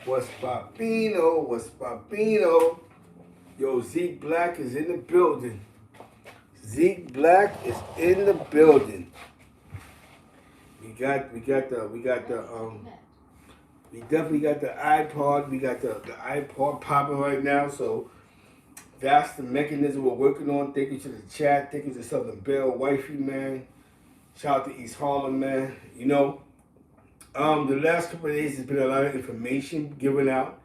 What's Papino? What's Papino? Yo, Zeke Black is in the building. Zeke Black is in the building. We definitely got the iPod. We got the iPod popping right now. So that's the mechanism we're working on. Thank you to the chat. Thank you to Southern Bell, Wifey, man. Shout out to East Harlem, man. The last couple of days there's been a lot of information given out.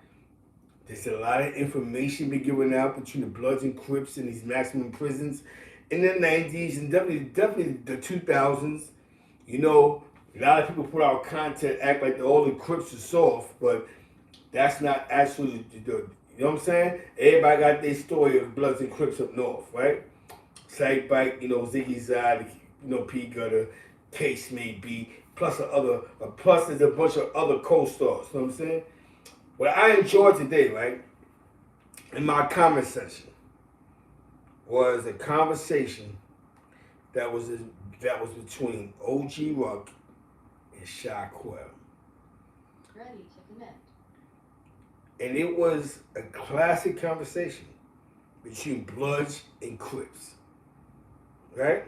There's a lot of information being given out between the Bloods and Crips in these maximum prisons in the 90s and definitely the 2000s. A lot of people put out content, act like all the Crips are soft, but that's not actually you know what I'm saying? Everybody got their story of Bloods and Crips up north, right? Side Bike, Ziggy Zod, P Gutter, Case may be, plus there's a bunch of other co-stars, you know what I'm saying? What I enjoyed today, right, in my comment section, was a conversation that was between OG Rock and Shaquille. Ready to connect. And it was a classic conversation between Bloods and Crips. Right?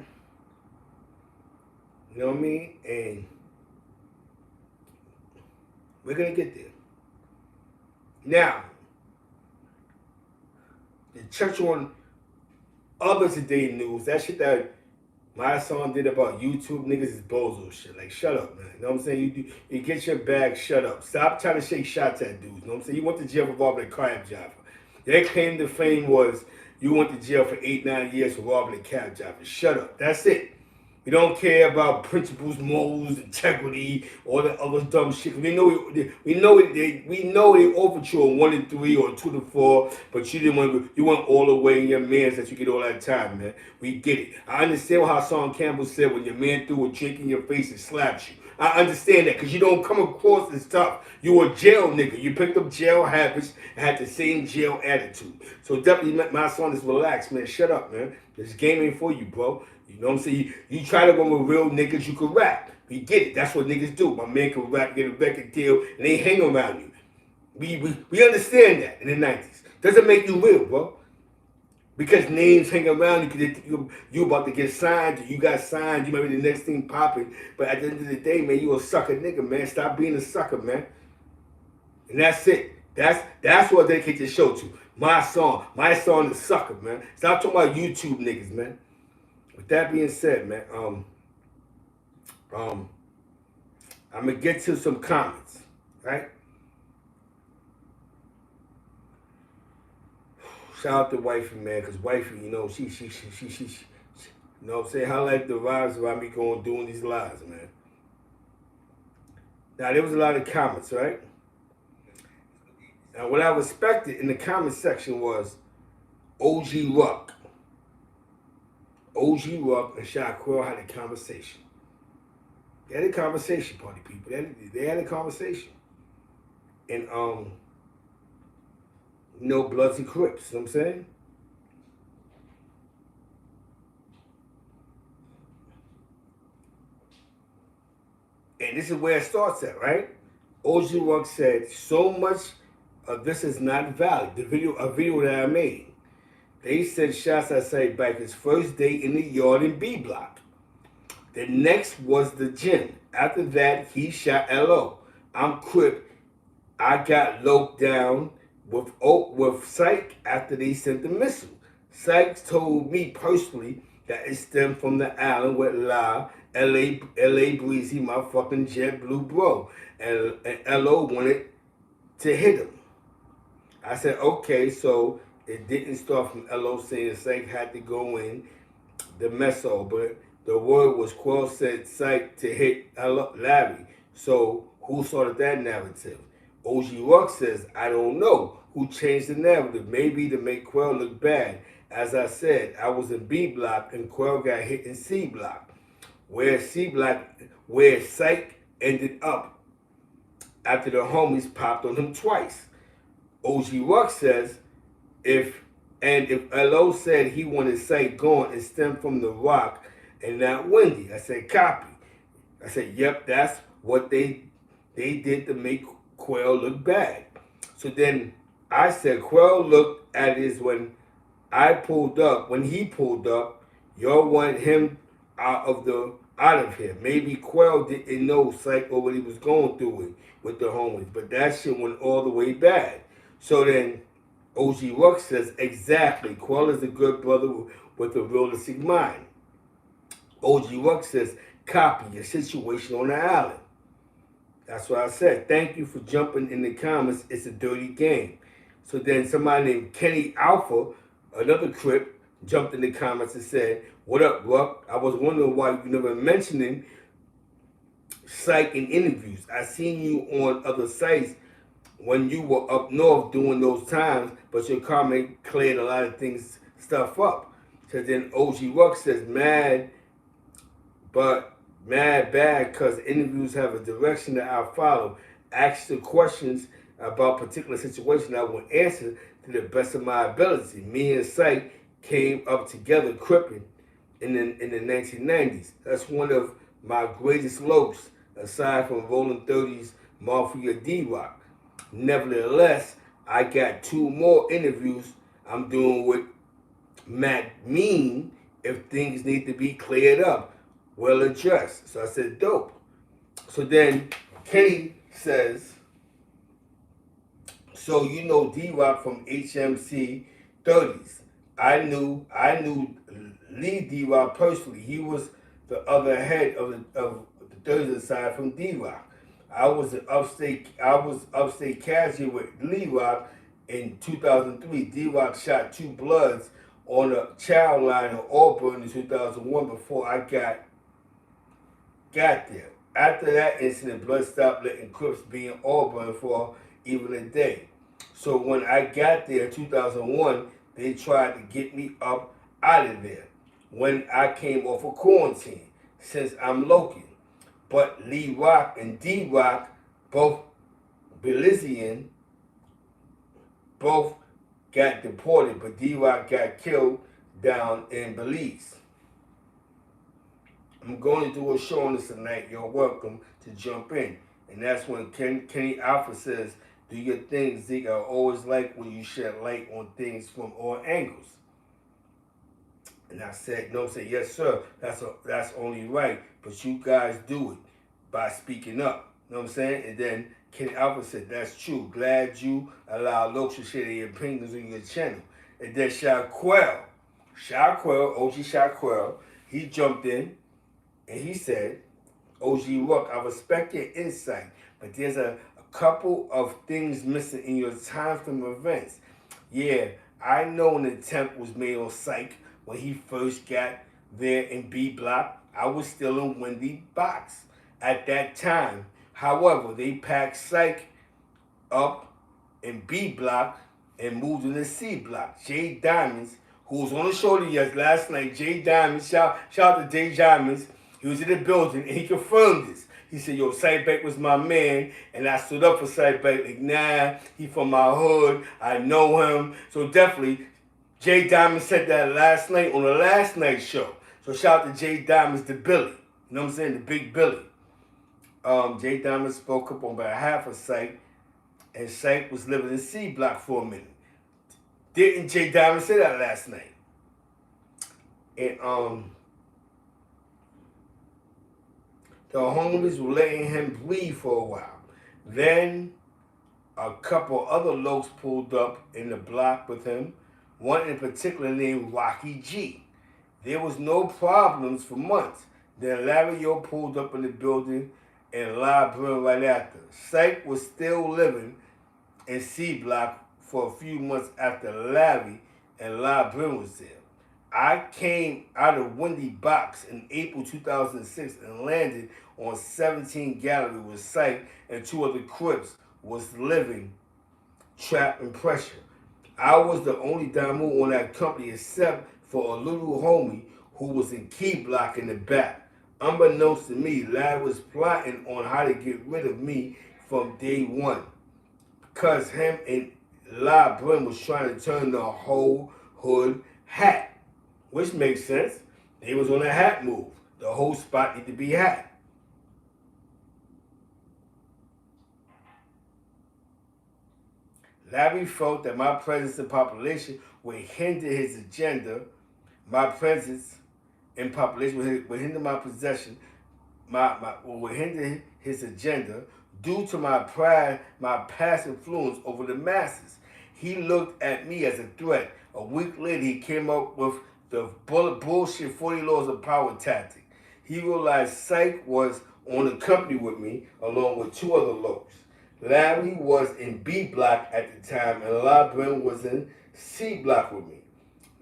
You know what I mean? And we're going to get there. Now, the touch on other today news, that shit that my son did about YouTube niggas is bozo shit. Like, shut up, man. You know what I'm saying? You get your bag, shut up. Stop trying to shake shots at dudes. You know what I'm saying? You went to jail for robbing a cab driver. Their claim to fame was you went to jail for 8-9 years for robbing a cab driver. Shut up. That's it. We don't care about principles, morals, integrity, all that other dumb shit. We know they offered you a 1-3 or 2-4, but you didn't want to. You went all the way in your man's that you get all that time, man. We get it. I understand how Sean Campbell said when your man threw a drink in your face and slapped you. I understand that because you don't come across as tough. You a jail nigga. You picked up jail habits and had the same jail attitude. So definitely, my son is relaxed, man. Shut up, man. This game ain't for you, bro. You know what I'm saying? You try to go with real niggas, you can rap. We get it. That's what niggas do. My man can rap, get a record deal, and they hang around you. We understand that in the 90s. Doesn't make you real, bro. Because names hang around you about to get signed, you got signed, you might be the next thing popping. But at the end of the day, man, you a sucker nigga, man. Stop being a sucker, man. And that's it. That's what I dedicate the show to. My song is sucker, man. Stop talking about YouTube niggas, man. With that being said, man, I'm gonna get to some comments, right? Shout out to Wifey, man, because Wifey, she, you know what I'm saying? I like the vibes around me doing these lives, man. Now, there was a lot of comments, right? Now, what I respected in the comment section was OG Rock. OG Rock and Shaquille had a conversation. They had a conversation, party people. They had a conversation. And, Bloods and Crips, you know what I'm saying? And this is where it starts at, right? OG Rock said, so much of this is not valid. A video that I made. They said shots at Site Back his first day in the yard in B Block. The next was the gym. After that, he shot LO. I'm Crip. I got Loc down with Cike after they sent the missile. Cike told me personally that it stemmed from the island with LA Breezy, my fucking jet blue bro. And LO wanted to hit him. I said, okay, so it didn't start from LO saying Cike had to go in the meso, but the word was Quell said Cike to hit Larry. So who started that narrative? OG Rock says, I don't know who changed the narrative. Maybe to make Quell look bad. As I said, I was in B Block and Quell got hit in C Block. Where Cike ended up after the homies popped on him twice. OG Rock says, if LO said he wanted Cike gone, it stemmed from the Rock and not Wendy. I said, copy. I said, yep, that's what they did to make Quell look bad. So then I said, Quell looked at his when he pulled up, y'all want him out of here. Maybe Quell didn't know Psych or what he was going through with the homies, but that shit went all the way bad. So then OG Ruck says, exactly, Quell is a good brother with a realistic mind. OG Ruck says, copy your situation on the island. That's what I said. Thank you for jumping in the comments. It's a dirty game. So then somebody named Kenny Alpha, another Crip, jumped in the comments and said, what up, Ruck? I was wondering why you never mentioning Psych in interviews. I seen you on other sites when you were up north doing those times, but your comment cleared a lot of stuff up. So then OG Ruck says, but mad bad because interviews have a direction that I follow. Ask the questions about particular situation I will answer to the best of my ability. Me and Sight came up together cripping in the 1990s. That's one of my greatest lopes aside from Rolling 30s Mafia D-Rock. Nevertheless, I got two more interviews I'm doing with Matt Mean if things need to be cleared up, well addressed. So I said, dope. So then Kenny says, so you know D-Rock from HMC 30s. I knew Lee D-Rock personally. He was the other head of the 30s aside from D-Rock. I was upstate Cassie with Lee Rock in 2003. D-Rock shot two bloods on a child line in Auburn in 2001 before I got there. After that incident, Blood stopped letting Crips be in Auburn for even a day. So when I got there in 2001, they tried to get me up out of there when I came off of quarantine, since I'm local. But Lee Rock and D Rock, both Belizean, both got deported, but D Rock got killed down in Belize. I'm going to do a show on this tonight. You're welcome to jump in. And that's when Kenny Alpha says, do your thing, Zeke. I always like when you shed light on things from all angles. And I said, no, say, yes, sir. That's only right. But you guys do it by speaking up. You know what I'm saying? And then Kenny Alpha said, that's true. Glad you allow Loc to share their opinions on your channel. And then Shaquell, OG Shaquell, he jumped in and he said, OG Rock, I respect your insight, but there's a couple of things missing in your time from events. Yeah, I know an attempt was made on Psych when he first got there in B Block. I was still in Wendy Box at that time. However, they packed Psych up in B Block and moved into C Block. Jay Diamonds, who was on the show last night, Jay Diamonds, shout out to Jay Diamonds. He was in the building and he confirmed this. He said, yo, Cybeck was my man, and I stood up for Cybeck. Like, nah, he from my hood. I know him. So definitely, Jay Diamond said that last night on the last night show. So shout out to Jay Diamonds, the Billy. You know what I'm saying? The big Billy. Jay Diamond spoke up on behalf of Psych, and Psych was living in C Block for a minute. Didn't Jay Diamond say that last night? And the homies were letting him breathe for a while. Then a couple other Locs pulled up in the block with him, one in particular named Rocky G. There was no problems for months. Then Larry O pulled up in the building and live Bryn right after. Psych was still living in C Block for a few months after Larry and live Bryn was there. I came out of Wendy Box in April 2006 and landed on 17 Gallery with Psych and two other Crips was living trapped in pressure. I was the only Damu on that company except for a little homie who was in Key Block in the back. Unbeknownst to me, Larry was plotting on how to get rid of me from day one because him and La Brim was trying to turn the whole hood hat. Which makes sense. They was on a hat move. The whole spot need to be hat. Larry felt that my presence in population would hinder his agenda. My presence in population would hinder my possession, would hinder his agenda due to my pride, my past influence over the masses. He looked at me as a threat. A week later, he came up with the bullshit 40 laws of power tactic. He realized Cike was on the company with me, along with two other locs. Larry was in B block at the time, and LeBron was in C block with me.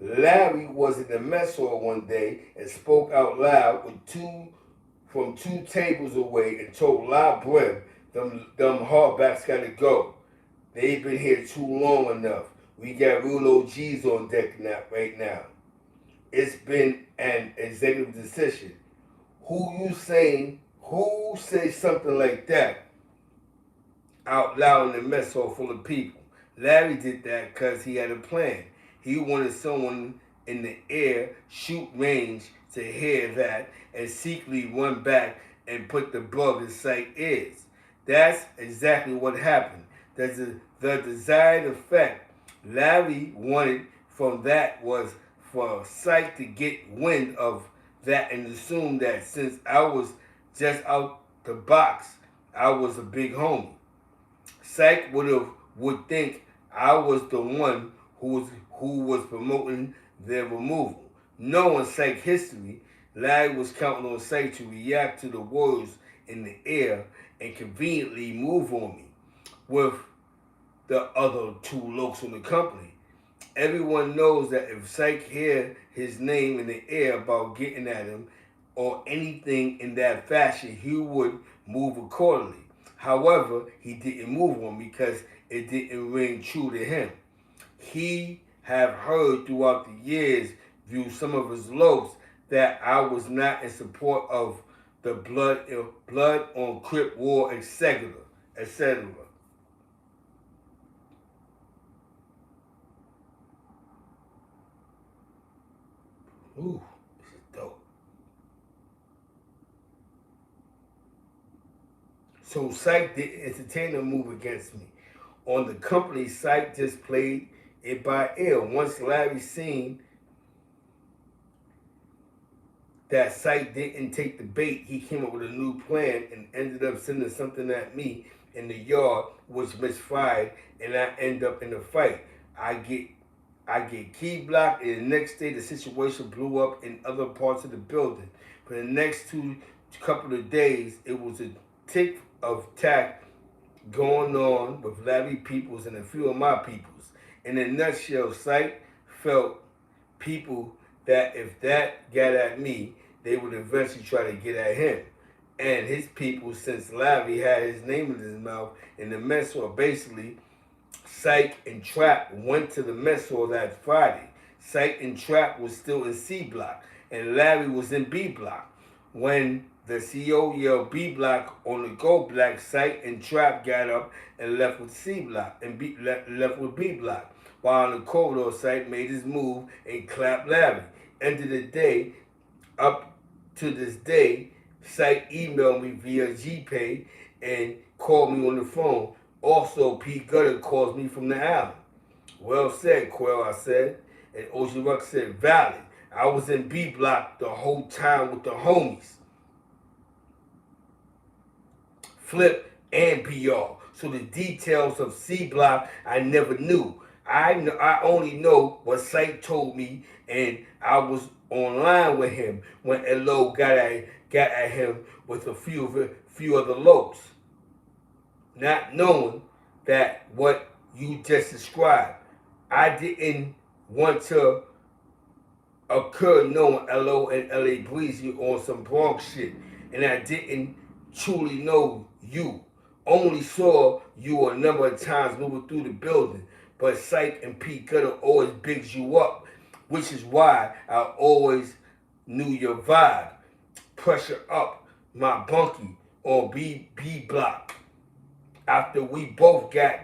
Larry was in the mess hall one day and spoke out loud with two tables away and told LeBron, them hardbacks gotta go. They've been here too long enough. We got real OGs on deck right now. It's been an executive decision. Who say something like that out loud in the mess hall full of people? Larry did that because he had a plan. He wanted someone in the air, shoot range, to hear that and secretly run back and put the bug in Cike's ears. That's exactly what happened. The desired effect Larry wanted from that was for Cike to get wind of that and assume that since I was just out the box, I was a big homie. Cike would think I was the one who was promoting their removal. Knowing Cike history, Larry was counting on Cike to react to the words in the air and conveniently move on me with the other two locs in the company. Everyone knows that if Cike hear his name in the air about getting at him or anything in that fashion, he would move accordingly. However, he didn't move on because it didn't ring true to him. He have heard throughout the years through some of his locs that I was not in support of the blood on Crip war, etc., etc. Ooh, this is dope. So Cike didn't entertain a move against me. On the company, Cike just played it by ear. Once Larry seen that Cike didn't take the bait, he came up with a new plan and ended up sending something at me in the yard, which misfired, and I end up in a fight. I get I get key blocked, and the next day the situation blew up in other parts of the building. For the next couple of days, it was a tick of tack going on with Larry Peoples and a few of my peoples. In a nutshell, Cike felt people that if that got at me, they would eventually try to get at him. And his people, since Larry had his name in his mouth in the mess hall, basically, Cike and Trap went to the mess hall that Friday. Cike and Trap was still in C block, and Larry was in B block. When the CEO yelled B block on the go block, Cike and Trap got up and left with C block and left with B block. While on the corridor, Cike made his move and clapped Larry. End of the day, up to this day, Cike emailed me via GPay and called me on the phone. Also, P. Gutter calls me from the island. Well said, Quell, I said. And OG Ruck said, valid. I was in B block the whole time with the homies. Flip and PR. So the details of C block I never knew. I only know what Cike told me, and I was online with him when LO got at him with a few other locs, not knowing that what you just described. I didn't want to occur knowing LO and LA Breezy on some Bronx shit, and I didn't truly know you. Only saw you a number of times moving through the building, but Cike and Pete Gutter always bigs you up, which is why I always knew your vibe. Pressure up my bunkie on B block. After we both got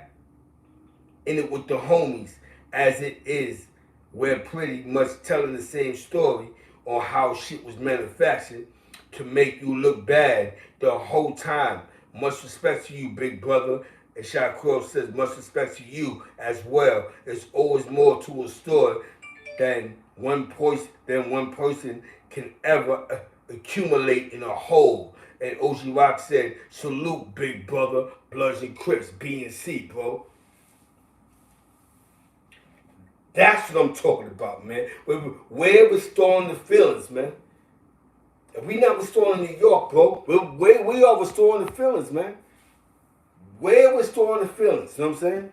in it with the homies, as it is, we're pretty much telling the same story on how shit was manufactured to make you look bad the whole time. Much respect to you, big brother. And Shaquille says, much respect to you as well. There's always more to a story than one person can ever accumulate in a whole. And OG Rock said, salute, big brother, Bloods and Crips, B and C, bro. That's what I'm talking about, man. We're restoring the feelings, man. If we not restoring New York, bro, we are restoring the feelings, man. We're restoring the feelings, you know what I'm saying?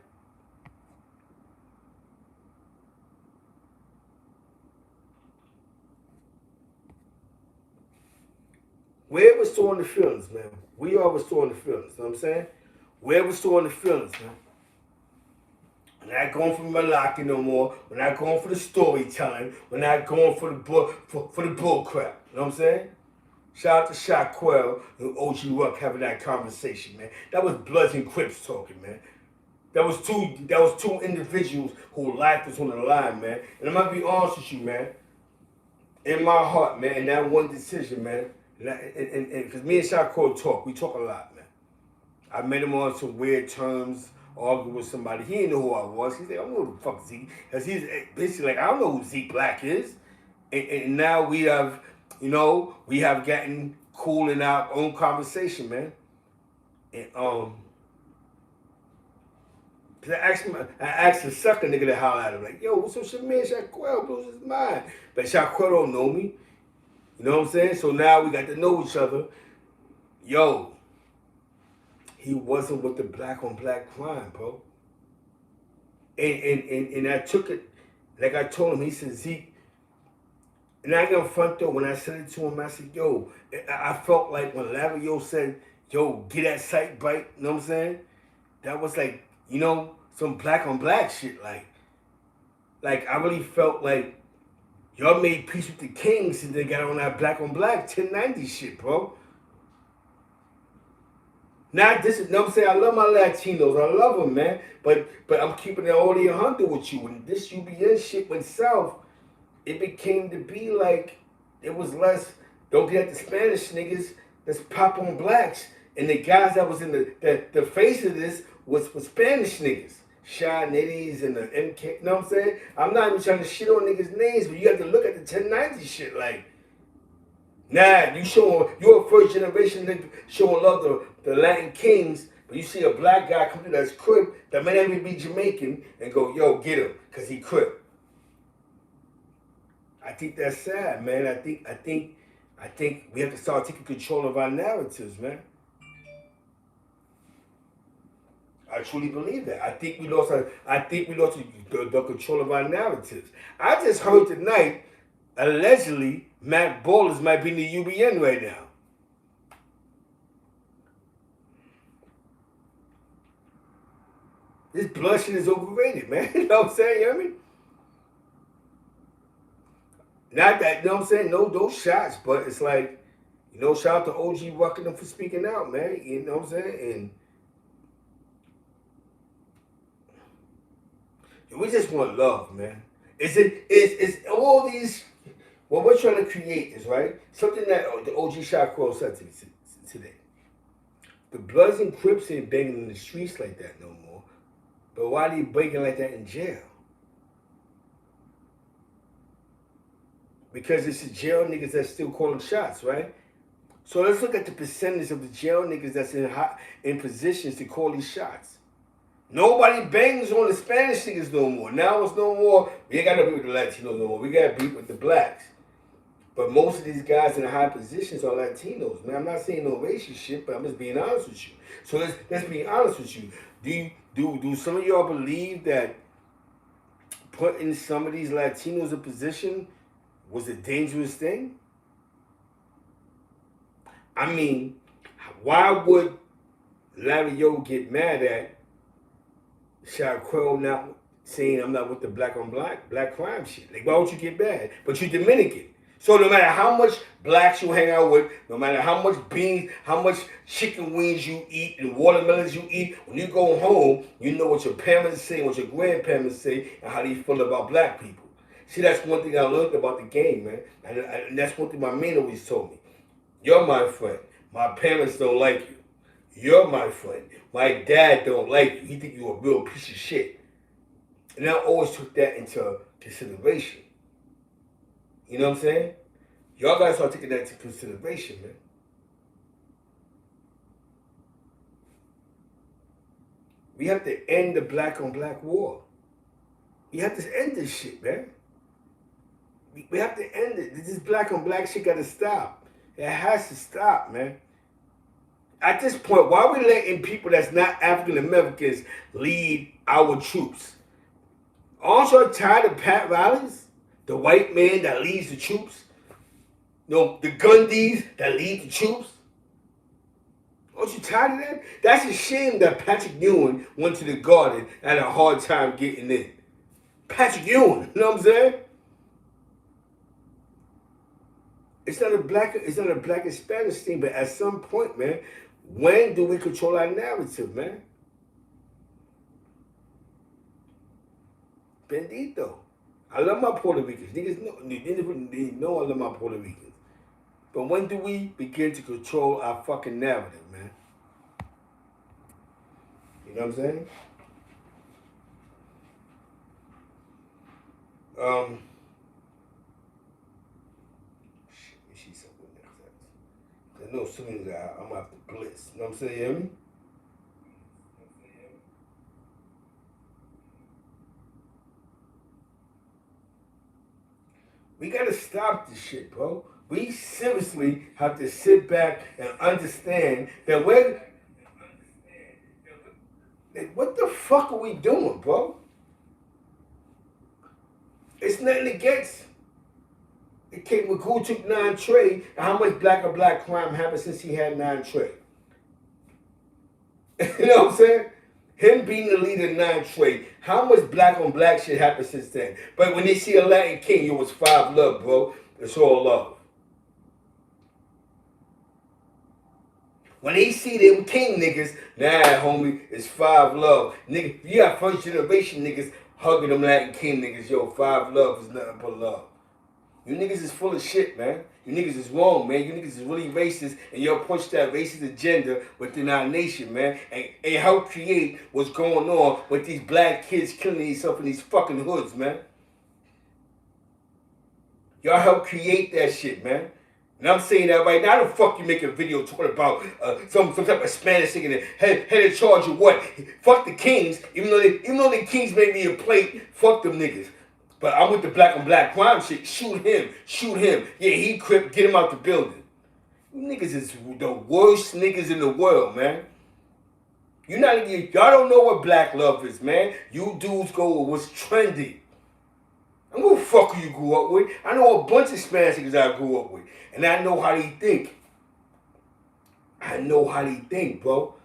We're restoring the feelings, man. We are restoring the feelings, you know what I'm saying? We're restoring the feelings, man. We're not going for Malaki no more. We're not going for the storytelling. We're not going for the bull crap. You know what I'm saying? Shout out to Shaquille and OG Rock having that conversation, man. That was Bloods and Crips talking, man. That was two individuals whose life was on the line, man. And I'm gonna be honest with you, man. In my heart, man, in that one decision, man. And because me and Shaquille talk, we talk a lot, man. I met him on some weird terms, arguing with somebody. He didn't know who I was. He's like, I don't know who the fuck Zeke. Because he's basically like, I don't know who Zeke Black is. And now we have, we have gotten cool in our own conversation, man. And cause I asked the sucker nigga to holler at him, like, yo, what's up, shit, man? Shaquille blows his mind. But Shaquille don't know me. You know what I'm saying? So now we got to know each other. Yo, he wasn't with the black on black crime, bro. And I took it, like I told him, he said, Zeke, and I got front though, when I said it to him, I said, yo, I felt like when Larry Yo said, yo, get that sight bite, you know what I'm saying? That was like, some black on black shit. Like I really felt like y'all made peace with the Kings and they got on that black on black 1090 shit, bro. Now this is, you know what I'm saying? I love my Latinos. I love them, man. But I'm keeping it all 100 with you. When this UBN shit went south, it became to be like, it was less, don't get at the Spanish niggas, let's pop on blacks. And the guys that was in the face of this was Spanish niggas. Shy Nitties and the MK, you know what I'm saying? I'm not even trying to shit on niggas' names, but you have to look at the 1090 shit like, nah, you're a first generation nigga showing love to the Latin Kings, but you see a black guy come to that's Crip that may not even be Jamaican and go, yo, get him, because he Crip. I think that's sad, man. I think we have to start taking control of our narratives, man. I truly believe that. I think we lost the control of our narratives. I just heard tonight, allegedly, Matt Ballers might be in the UBN right now. This blood shit is overrated, man. You know what I'm saying? You know what I mean? Not that, you know what I'm saying? No, those shots, but it's like, shout out to OG Rock and them for speaking out, man. You know what I'm saying? And we just want love, man. It's all these, what we're trying to create is, right? Something that the OG Shaquille said today. The Bloods and Crips ain't banging in the streets like that no more. But why are they banging like that in jail? Because it's the jail niggas that's still calling shots, right? So let's look at the percentage of the jail niggas that's in positions to call these shots. Nobody bangs on the Spanish niggas no more. Now it's no more, we ain't got to beat with the Latinos no more. We got to beat with the blacks. But most of these guys in the high positions are Latinos. Man, I'm not saying no racist shit, but I'm just being honest with you. So let's be honest with you. Do some of y'all believe that putting some of these Latinos in position was a dangerous thing? I mean, why would Larry Yo get mad at Shaquille not saying I'm not with the black on black crime shit? Like, why would you get mad? But you Dominican. So no matter how much blacks you hang out with, no matter how much beans, how much chicken wings you eat and watermelons you eat, when you go home, you know what your parents say, what your grandparents say, and how they feel about black people. See, that's one thing I learned about the game, man. And that's one thing my man always told me. You're my friend. My parents don't like you. You're my friend. My dad don't like you. He think you're a real piece of shit. And I always took that into consideration. You know what I'm saying? Y'all gotta start taking that into consideration, man. We have to end the black on black war. We have to end this shit, man. We have to end it. This black on black shit gotta stop. It has to stop, man. At this point, why are we letting people that's not African Americans lead our troops? Aren't you tired of Pat Riley's? The white man that leads the troops? No, the Gundys that lead the troops? Aren't you tired of that? That's a shame that Patrick Ewing went to the Garden and had a hard time getting in. Patrick Ewing, you know what I'm saying? It's not a black and Spanish thing, but at some point, man, when do we control our narrative, man? Bendito. I love my Puerto Ricans. They know I love my Puerto Ricans. But when do we begin to control our fucking narrative, man? You know what I'm saying? Let me see something next. I know as soon as I'm gonna have to blitz. You know what I'm saying? You hear me? We gotta stop this shit, bro. We seriously have to sit back and understand that what the fuck are we doing, bro? It's nothing against. It came with who took 9 trade and how much black on black crime happened since he had 9 trade. You know what I'm saying? Him being the leader of 9 trade, how much black on black shit happened since then? But when they see a Latin king, it was 5 love, bro. It's all love. When they see them king niggas, nah, homie, it's 5 love. Nigga, you got first generation niggas hugging them Latin king niggas. Yo, 5 love is nothing but love. You niggas is full of shit, man. You niggas is wrong, man. You niggas is really racist, and y'all push that racist agenda within our nation, man. And help create what's going on with these black kids killing themselves in these fucking hoods, man. Y'all help create that shit, man. And I'm saying that right now. How the fuck you make a video talking about some type of Spanish thing and head in charge of what? Fuck the kings. Even though the kings made me a plate, fuck them niggas. But I'm with the black on black crime shit. Shoot him. Yeah, he Crip. Get him out the building. You niggas is the worst niggas in the world, man. Y'all don't know what black love is, man. You dudes go with what's trendy. I'm gonna fuck who you grew up with. I know a bunch of Spanish niggas I grew up with. And I know how they think. Bro.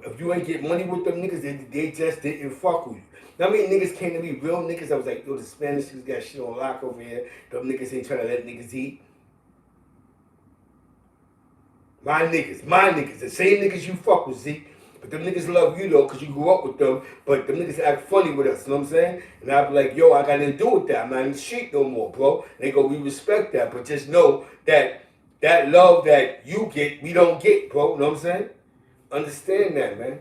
If you ain't get money with them niggas, they just didn't fuck with you. Now, many niggas came to me, real niggas. I was like, yo, the Spanish niggas got shit on lock over here. Them niggas ain't trying to let niggas eat. My niggas. The same niggas you fuck with, Zeke. But them niggas love you, though, because you grew up with them. But them niggas act funny with us, you know what I'm saying? And I be like, yo, I got nothing to do with that. I'm not in the street no more, bro. And they go, we respect that. But just know that that love that you get, we don't get, bro. You know what I'm saying? Understand that, man.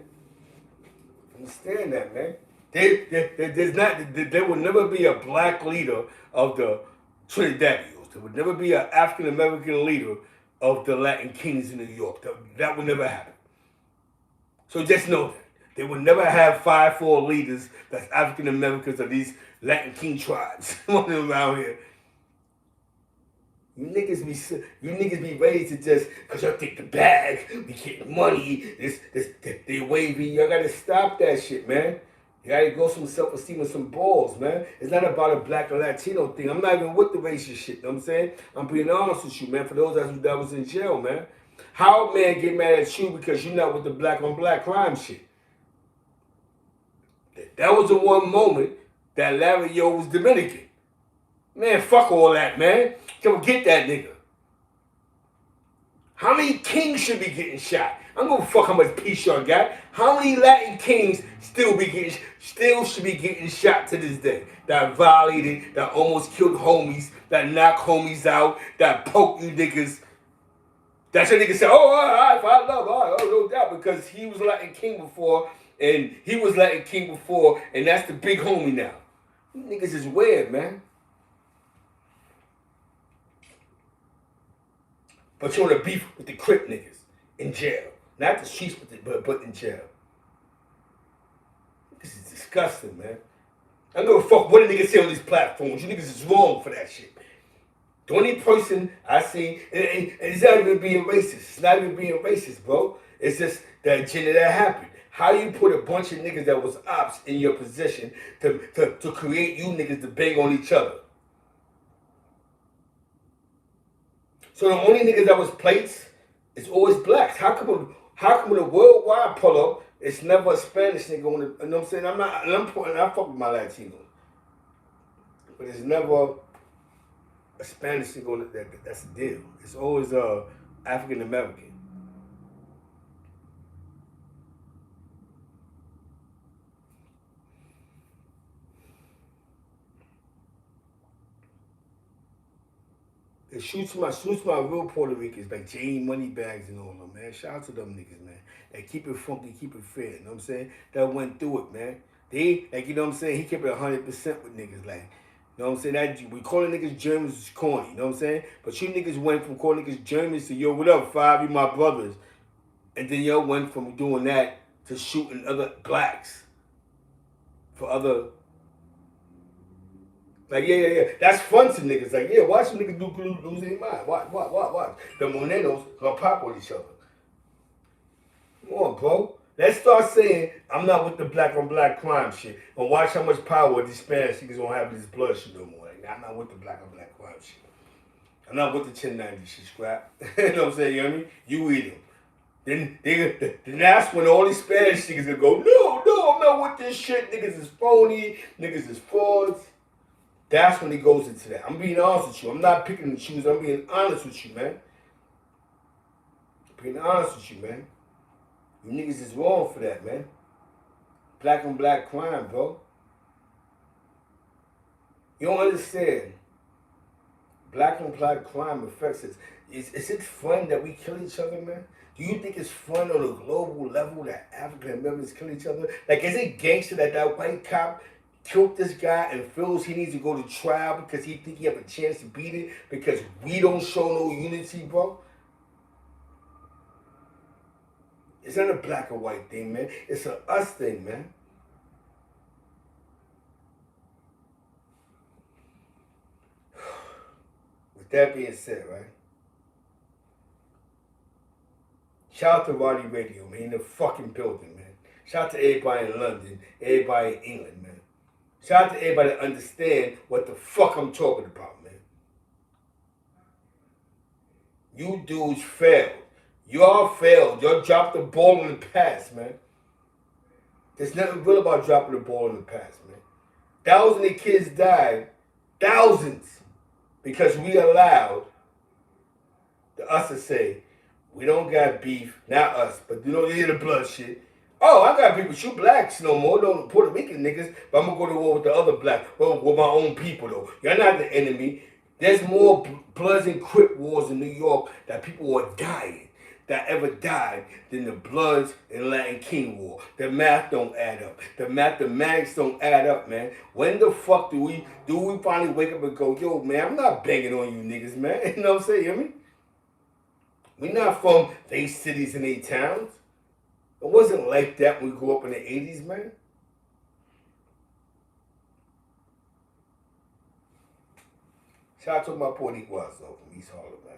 There will never be a black leader of the Trinidadios. There would never be an African American leader of the Latin Kings in New York. That would never happen. So just know that. They will never have 5-4 leaders that's African Americans of these Latin King tribes running around here. You niggas be ready to just, cause y'all take the bag, we get money, they wavy. Y'all gotta stop that shit, man. You gotta go some self-esteem and some balls, man. It's not about a black or Latino thing. I'm not even with the racist shit, you know what I'm saying? I'm being honest with you, man, for those that was in jail, man. How man get mad at you because you're not with the black on black crime shit? That was the one moment that Larry Yo was Dominican. Man, fuck all that, man. Go get that nigga. How many kings should be getting shot? I'm gonna fuck how much peace y'all got. How many Latin kings still should be getting shot to this day? That violated, that almost killed homies, that knocked homies out, that poked you niggas, That's what niggas say, oh, all right, I love, all right, oh, no doubt, because he was Latin King before, and he was Latin King before, and that's the big homie now. You niggas is weird, man. But you're on a beef with the Crip niggas in jail. Not the streets, but in jail. This is disgusting, man. I don't give a fuck what a nigga say on these platforms. You niggas is wrong for that shit. The only person I see, and it's not even being racist. It's not even being racist, bro. It's just the agenda that happened. How you put a bunch of niggas that was ops in your position to create you niggas to bang on each other. So the only niggas that was plates is always blacks. How come when a worldwide pull up, it's never a Spanish nigga on the, you know what I'm saying? I fuck with my Latino. But it's never a Spanish nigga on that's the deal. It's always African American. It shoots my real Puerto Ricans like Jane Moneybags and all them, man. Shout out to them niggas, man. They keep it funky, keep it fair, you know what I'm saying? That went through it, man. They, like, you know what I'm saying? He kept it 100% with niggas, like, you know what I'm saying? That we calling niggas Germans is corny, you know what I'm saying? But you niggas went from calling niggas Germans to, yo, what up, Five, you my brothers. And then y'all went from doing that to shooting other blacks for other. Like, yeah. That's fun to niggas. Like, yeah, watch some niggas lose their mind. Watch. The Monenos gonna pop on each other. Come on, bro. Let's start saying, I'm not with the black on black crime shit. And watch how much power these Spanish niggas gonna have this blood shit no more. Like, I'm not with the black on black crime shit. I'm not with the 1090 shit, scrap. You know what I'm saying? You know what I mean? You eat them. Then that's when all these Spanish niggas gonna go, no, I'm not with this shit. Niggas is phony. Niggas is frauds. That's when it goes into that. I'm being honest with you. I'm not picking and choosing. I'm being honest with you, man. Being honest with you, man. You niggas is wrong for that, man. Black on black crime, bro. You don't understand. Black on black crime affects us. Is it fun that we kill each other, man? Do you think it's fun on a global level that African Americans kill each other? Like, is it gangster that white cop killed this guy and feels he needs to go to trial because he think he have a chance to beat it because we don't show no unity, bro? It's not a black or white thing, man. It's a us thing, man. With that being said, right? Shout out to Roddy Radio, man, in the fucking building, man. Shout out to everybody in London, everybody in England, man. Shout out to everybody that understand what the fuck I'm talking about, man. You dudes failed. Y'all failed. Y'all dropped the ball in the past, man. There's nothing real about dropping the ball in the past, man. Thousands of kids died. Thousands. Because we allowed us to say, we don't got beef, not us, but you know, you hear the blood shit. Oh, I got people shoot blacks no more, no Puerto Rican niggas, but I'm gonna go to war with the other black, well, with my own people though. You're not the enemy. There's more Bloods and Crip wars in New York that people are dying that ever died than the Bloods and Latin King War. The math don't add up. The mathematics don't add up, man. When the fuck do we finally wake up and go, yo, man, I'm not banging on you niggas, man. You know what I'm saying? You hear me? We're not from they cities and they towns. It wasn't like that when we grew up in the 80s, man. Shout out to my Boricuas, though, from East Harlem, man.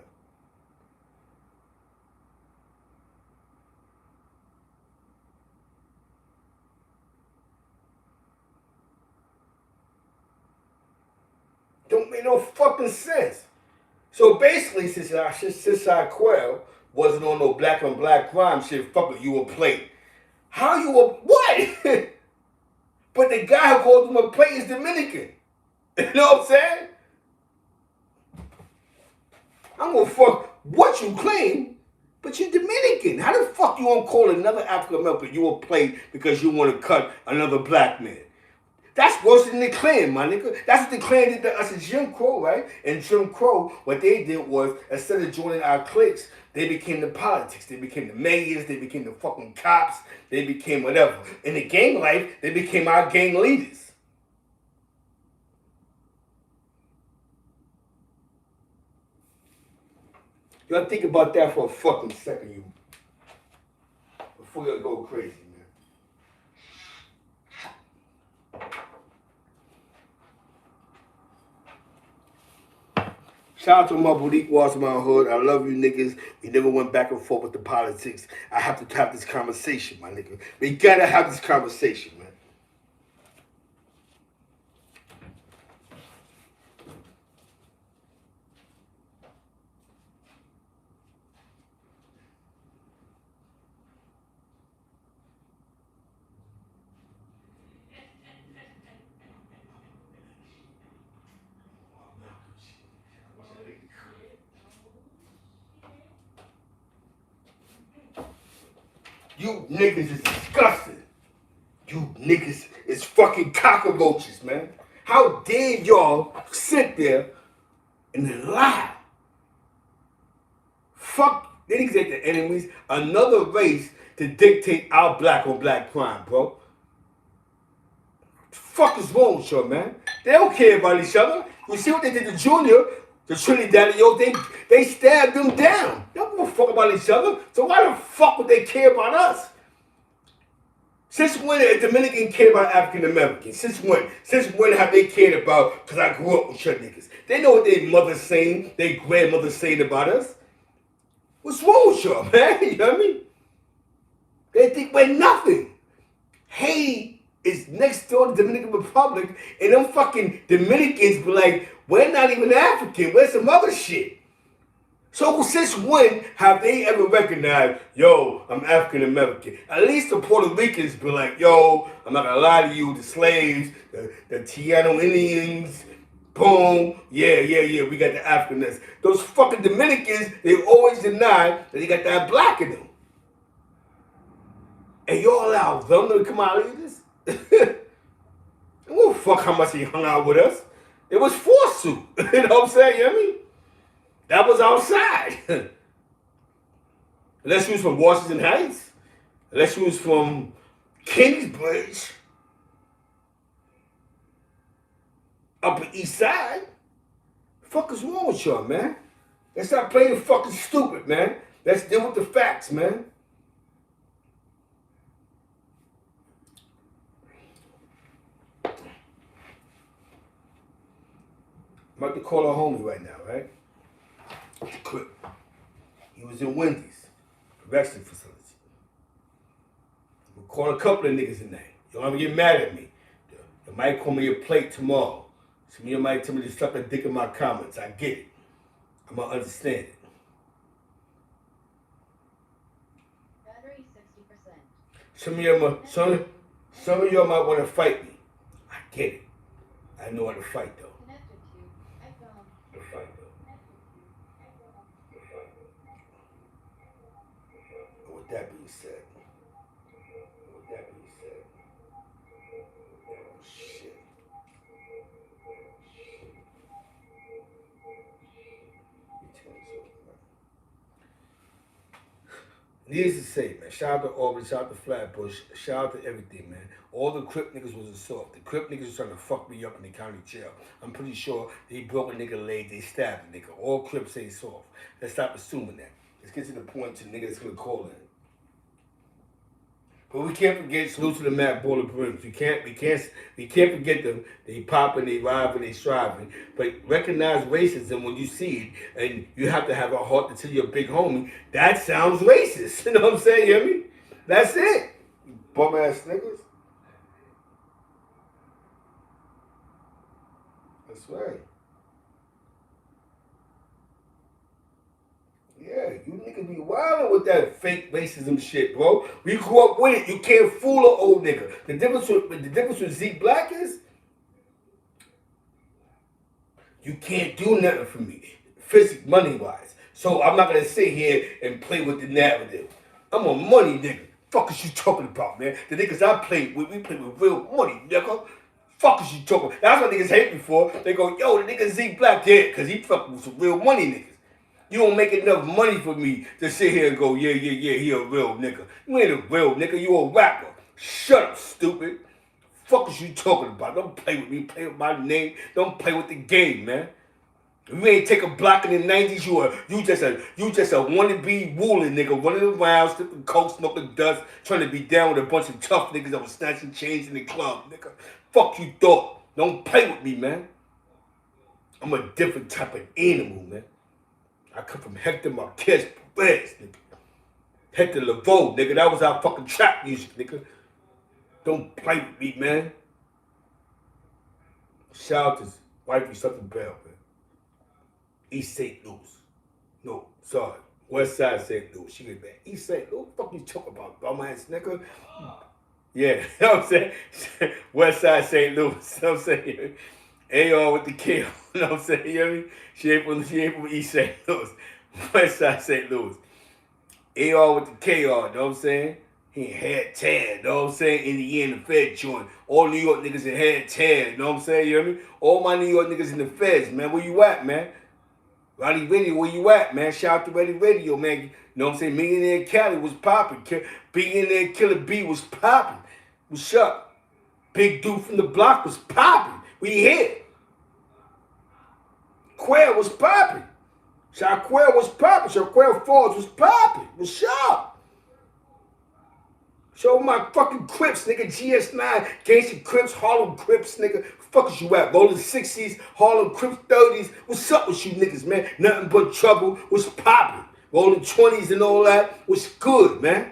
Don't make no fucking sense. So basically, since I Quell wasn't on no black on black crime shit, fuck it, you a plate. How you a what? But the guy who called him a plate is Dominican. You know what I'm saying? I'm gonna fuck what you claim, but you're Dominican. How the fuck you gonna call another African American you a plate because you want to cut another black man? That's worse than the Klan, my nigga. That's what the Klan did to us in Jim Crow, right? And Jim Crow, what they did was, instead of joining our cliques, They became the politics. They became the mayors. They became the fucking cops. They became whatever. In the gang life, they became our gang leaders. Y'all think about that for a fucking second, you. Before y'all go crazy, man. Shout out to my boutique walls in my hood. I love you niggas. We never went back and forth with the politics. I have to have this conversation, my nigga. We gotta have this conversation, man. You niggas is disgusting. You niggas is fucking cockroaches, man. How dare y'all sit there and lie? Fuck, they niggas ain't the enemies. Another race to dictate our black on black crime, bro. Fuck is wrong with y'all, man? They don't care about each other. You see what they did to Junior, the Trinidadios? They stabbed them down. They don't give a fuck about each other. So why the fuck would they care about us? Since when a Dominican care about African Americans? Since when? Since when have they cared about? Because I grew up with your niggas. They know what their mother's saying, their grandmother's saying about us. What's wrong with y'all, man? You know what I mean? They think we're nothing. Haiti is next door to the Dominican Republic, and them fucking Dominicans be like, we're not even African, we're some other shit. So since when have they ever recognized, yo, I'm African American? At least the Puerto Ricans be like, yo, I'm not gonna lie to you, the slaves, the Tiano Indians, boom, yeah, we got the Africanness. Those fucking Dominicans, they always deny that they got that black in them. And y'all allow them to come out of this? I don't fuck how much he hung out with us. It was forced. You know what I'm saying? You know what I mean? That was outside. Unless you was from Washington Heights. Unless you was from Kingsbridge. Upper East Side. Fuck is wrong with y'all, man? Let's stop playing fucking stupid, man. Let's deal with the facts, man. I'm about to call a homie right now, right? The Crip. He was in Wendy's, correction facility. We'll call a couple of niggas in there. You don't ever get mad at me. You might call me a plate tomorrow. Some of you might tell me to suck a dick in my comments. I get it. I'm gonna understand it. Battery 60%. Some of y'all might want to fight me. I get it. I know how to fight though. Connected to iPhone. To fight though. With that being said, shit. Needless to say, man, shout out to Auburn, shout out to Flatbush, shout out to everything, man. All the Crip niggas was soft. The Crip niggas was trying to fuck me up in the county jail. I'm pretty sure they broke a nigga leg, they stabbed a nigga. All Crips ain't soft. Let's stop assuming that. Let's get to the point to the nigga that's gonna call in. But we can't forget salute to the Matt Baller Brims. We can't forget them. They popping, they riving, they striving. But recognize racism when you see it, and you have to have a heart to tell your big homie, that sounds racist. You know what I'm saying? You hear me? That's it. You bum ass niggas. That's right. Yeah, you niggas be wildin' with that fake racism shit, bro. We grew up with it. You can't fool an old nigga. The difference with Zeke Black is you can't do nothing for me, physical money wise. So I'm not gonna sit here and play with the narrative. I'm a money nigga. Fuck is you talking about, man? The niggas I played with, we played with real money, nigga. Fuck is you talking about? That's what niggas hate me for. They go, yo, the nigga Zeke Black, yeah, because he fucking with some real money niggas. You don't make enough money for me to sit here and go, yeah, he a real nigga. You ain't a real nigga, you a rapper. Shut up, stupid. Fuck is you talking about? Don't play with me, play with my name. Don't play with the game, man. You ain't take a block in the 90s, you just a wannabe wooling nigga running around, slipping coke, smoking dust, trying to be down with a bunch of tough niggas that was snatching chains in the club, nigga. Fuck you thought. Don't play with me, man. I'm a different type of animal, man. I come from Hector Marquez Perez, nigga. Hector Lavoe, nigga. That was our fucking trap music, nigga. Don't play with me, man. Shout out to wifey something bell, man. East St. Louis. No, sorry. West Side St. Louis. She get back. East St. Louis? What the fuck you talking about, bum ass nigga? Yeah, you know what I'm saying? West Side St. Louis. You know what I'm saying? AR with the K. You know what I'm saying? You hear me? She ain't from East St. Louis. West Side St. Louis. AR with the KR, you know what I'm saying? He had tan, you know what I'm saying? Indiana Fed joint. All New York niggas in had tan, you know what I'm saying? You hear me? All my New York niggas in the feds, man. Where you at, man? Roddy Radio, where you at, man? Shout out to Roddy Radio, man. You know what I'm saying? Millionaire Cali was popping. Billionaire Killer B was popping. What's up? Big dude from the block was popping. We here. Quail was popping. Shaquille was popping. Shaquille Falls was popping. What's up? Show my fucking Crips, nigga. GS9, Gangsta Crips, Harlem Crips, nigga. Fuck is you at? Rolling 60s, Harlem Crips 30s. What's up with you niggas, man? Nothing but trouble. What's popping? Rolling 20s and all that. What's good, man?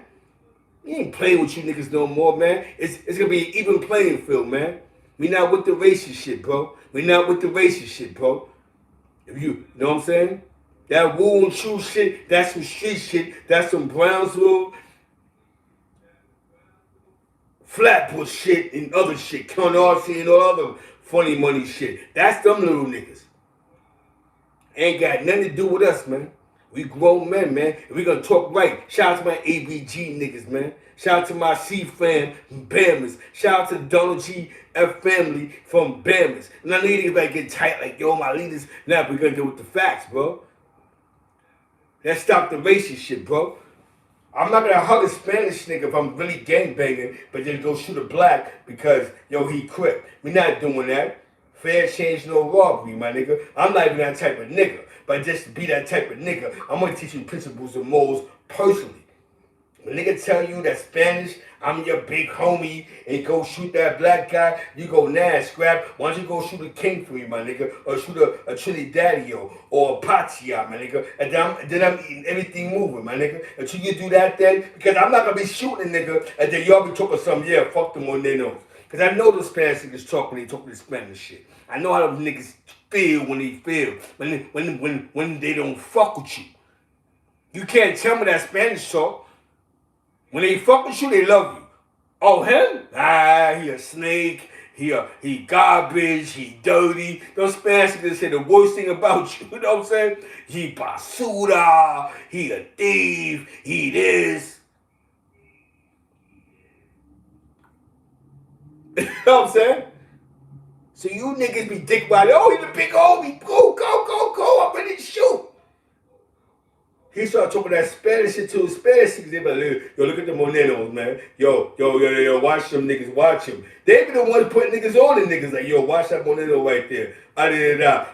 You ain't playing with you niggas no more, man. It's gonna be an even playing field, man. We not with the racist shit, bro. We not with the racist shit, bro. If you know what I'm saying? That woo and true shit, that's some street shit. That's some Brownsville, Flatbush shit and other shit. Count RC and all other funny money shit. That's them little niggas. Ain't got nothing to do with us, man. We grown men, man. And we gonna talk right. Shout out to my ABG niggas, man. Shout out to my C fam from Bammers. Shout out to the Donald G F family from Bammers. And I need to get tight like, yo, my leaders. Now we gonna deal with the facts, bro. Let's stop the racist shit, bro. I'm not gonna hug a Spanish nigga if I'm really gangbanging, but then go shoot a black because, yo, he Crip. We not doing that. Fair change, no robbery, my nigga. I'm not even that type of nigga. But just to be that type of nigga, I'm gonna teach you principles and morals personally. When nigga tell you that Spanish, I'm your big homie, and go shoot that black guy, you go, nah, scrap. Why don't you go shoot a king for me, my nigga? Or shoot a Trinidadio or a Patia, my nigga. And then I'm eating everything moving, my nigga. Until you do that then, because I'm not gonna be shooting a nigga, and then y'all be talking some, yeah, fuck them on their nose. Because I know those Spanish niggas talk when they talk this Spanish shit. I know how those niggas feel when they feel, when they don't fuck with you. You can't tell me that Spanish talk. When they fuck with you, they love you. Oh, him? He a snake. He garbage. He dirty. Those Spanish niggas say the worst thing about you. You know what I'm saying? He basura. He a thief. He this. You know what I'm saying? So you niggas be dick riding. Oh, he the big homie. Go. I'm ready to shoot. He started talking that Spanish shit to his Spanish niggas. They be like, yo, look at the Moneros, man. Yo, watch them niggas, watch him. They be the ones putting niggas on the niggas. Like, yo, watch that Monero right there.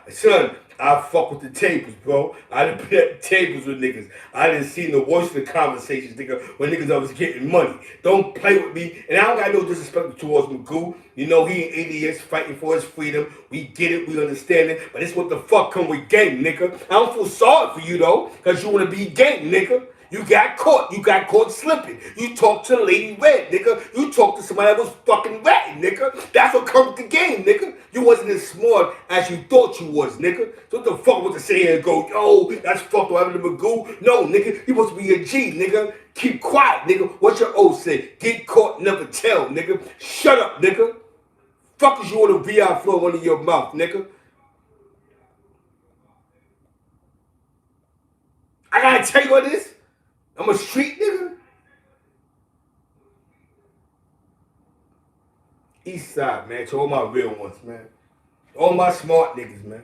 Son, I fuck with the tables, bro. I done put up tables with niggas. I done seen the worst of the conversations, nigga, when niggas was getting money. Don't play with me. And I don't got no disrespect towards Magoo. You know, he an idiot fighting for his freedom. We get it, we understand it. But it's what the fuck come with gang, nigga. I don't feel sorry for you, though, because you want to be gang, nigga. You got caught slipping. You talked to Lady Red, nigga. You talked to somebody that was fucking ratting, nigga. That's what comes with the game, nigga. You wasn't as smart as you thought you was, nigga. So what the fuck was to say here and go, yo, that's fucked up having a Magoo? No, nigga, you supposed to be a G, nigga. Keep quiet, nigga. What your old say? Get caught, never tell, nigga. Shut up, nigga. Fuck is you on the VI floor under your mouth, nigga. I gotta tell you what this. I'm a street nigga. East side, man. To all my real ones, man. All my smart niggas, man.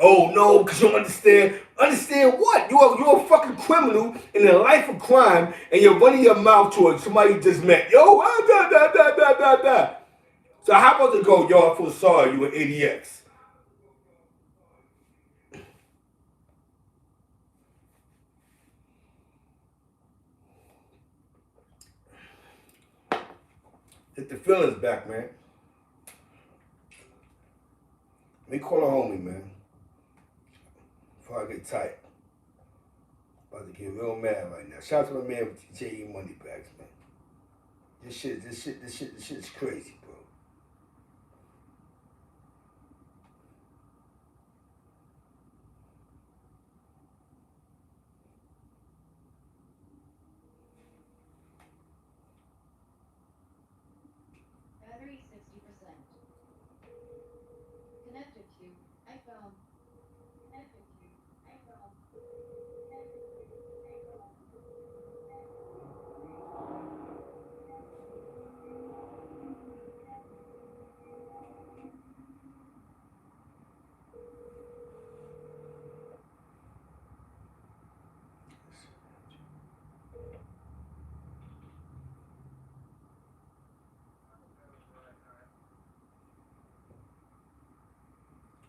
Oh no, because you don't understand. Understand what? You're a fucking criminal in a life of crime, and you're running your mouth towards somebody you just met. Yo, da da da da da da. So how about to go? Yo, I feel sorry. You an ADX. Get the feelings back, man. Let me call a homie, man. Before I get tight. About to get real mad right now. Shout out to my man with J.E. Money Bags, man. This shit is crazy, bro. Battery 60%. Connected to iPhone. Connected to iPhone.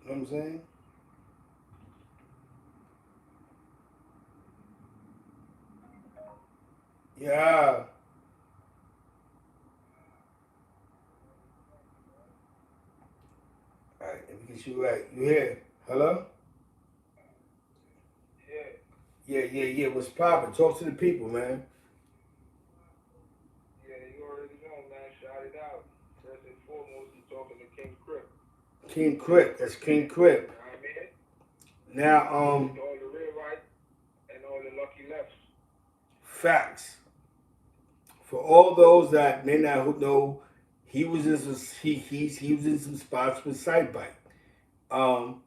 You know what I'm saying? Yeah. Alright, let me get you right. You here? Hello? Yeah. What's poppin'? Talk to the people, man. Yeah, you already know, man. Shout it out. First and foremost, you talking to King Crip. King Crip. That's King Crip. You know what I mean? Now, All the real right and all the lucky lefts. facts. For all those that may not know, he was in some he was in some spots with Sidebite. I want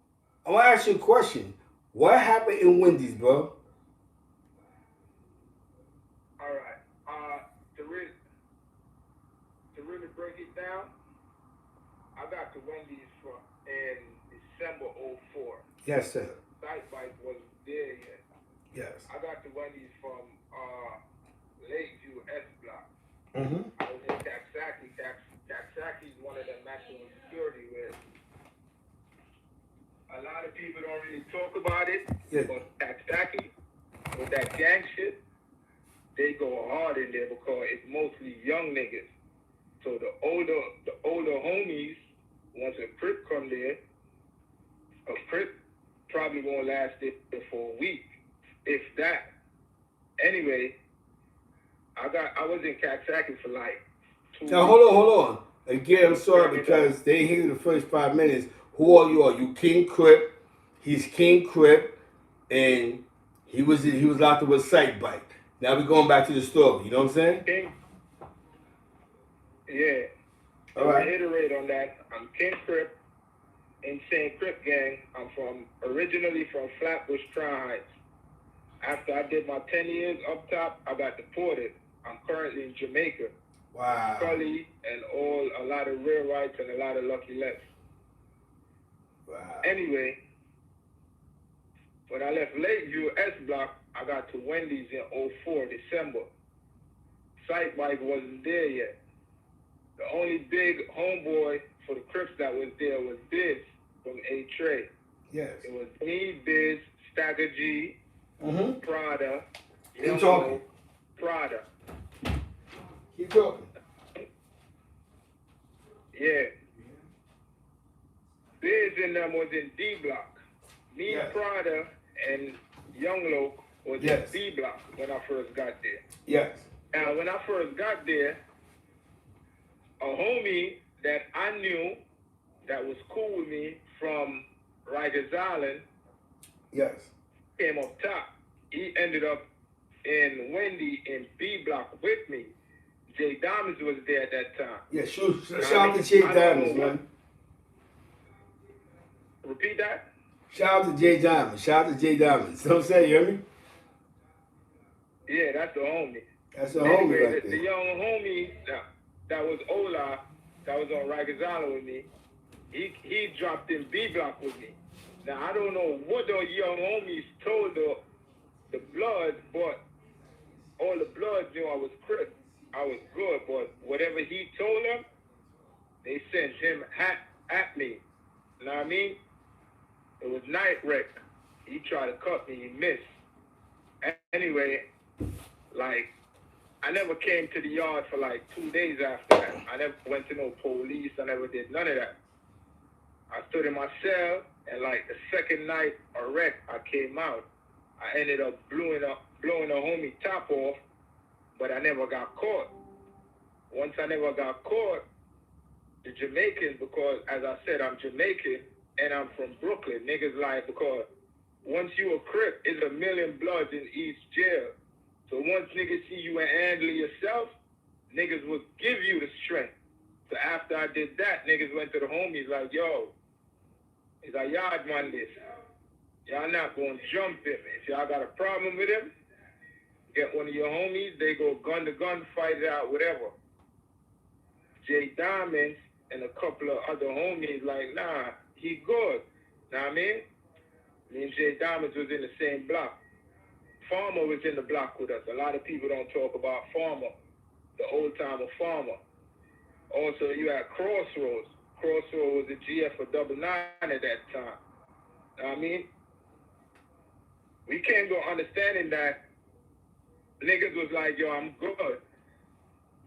to ask you a question. What happened in Wendy's, bro? All right. To really break it down, I got to Wendy's in December '04. Yes, sir. Sidebike wasn't there yet. Yes. I got to Wendy's from Lakeview S Block. Mm-hmm. I was in Taxaki. Taxaki is one of the maximum security where a lot of people don't really talk about it. Yeah. But Taxaki, with that gang shit, they go hard in there because it's mostly young niggas. So the older homies, once a Crip come there, a Crip probably won't last there for a week, if that. Anyway, I was in Taxaki for like 2 Now weeks. hold on. Again, I'm sorry because they hear the first 5 minutes. Who are you? Are you King Crip? He's King Crip, and he was locked up with Sidebite. Now we're going back to the story. You know what I'm saying? King, yeah. All right. Reiterate on that. I'm King Crip, Insane Crip Gang. I'm originally from Flatbush, Crown Heights. After I did my 10 years up top, I got deported. I'm currently in Jamaica. Wow. Skully and a lot of real rights and a lot of lucky lefts. Wow. Anyway, when I left Lakeview S Block, I got to Wendy's in '04, December. Sidebike wasn't there yet. The only big homeboy for the Crips that was there was Biz from A Trey. Yes. It was me, Biz, Stagger G, Mm-hmm. Prada, Keep talking. Prada. Keep talking. Yeah. Biz and them was in D Block. Me, Yes. Prada, and Young Loc was Yes. in D Block when I first got there. Yes. Now, when I first got there, a homie that I knew that was cool with me from Rikers Island Yes. came up top. He ended up in Wendy in B Block with me. Jay Diamonds was there at that time. Yeah, sure. Shout out to Jay Diamonds, man. Repeat that? Shout out to Jay Diamonds. Shout out to Jay Diamonds. Don't say, you hear me? Yeah, that's the homie. That's a Anyway, homie right the there. young homie that was Ola, that was on Rikers Island with me, he dropped in B Block with me. Now, I don't know what the young homies told the Bloods, but all the Bloods knew I was Crip. I was good, but whatever he told them, they sent him at me. You know what I mean? It was night wreck. He tried to cut me, he missed. Anyway, like, I never came to the yard for like 2 days after that. I never went to no police. I never did none of that. I stood in my cell, and like the second night of wreck, I came out. I ended up blowing a homie top off, but I never got caught. Once I never got caught, the Jamaicans, because as I said, I'm Jamaican and I'm from Brooklyn, niggas like, because once you a Crip, it's a million Bloods in each jail. So once niggas see you and handle yourself, niggas will give you the strength. So after I did that, niggas went to the homies like, yo, is a yard man this? Y'all not gonna jump him. If y'all got a problem with him, get one of your homies, they go gun to gun, fight it out, whatever. Jay Diamonds and a couple of other homies like, nah, he good. Know what I mean? Me and Jay Diamonds was in the same block. Farmer was in the block with us. A lot of people don't talk about Farmer, the old timer Farmer. Also, you had Crossroads. Crossroads was a GF for double nine at that time. Know what I mean? We came to understanding that niggas was like, yo, I'm good.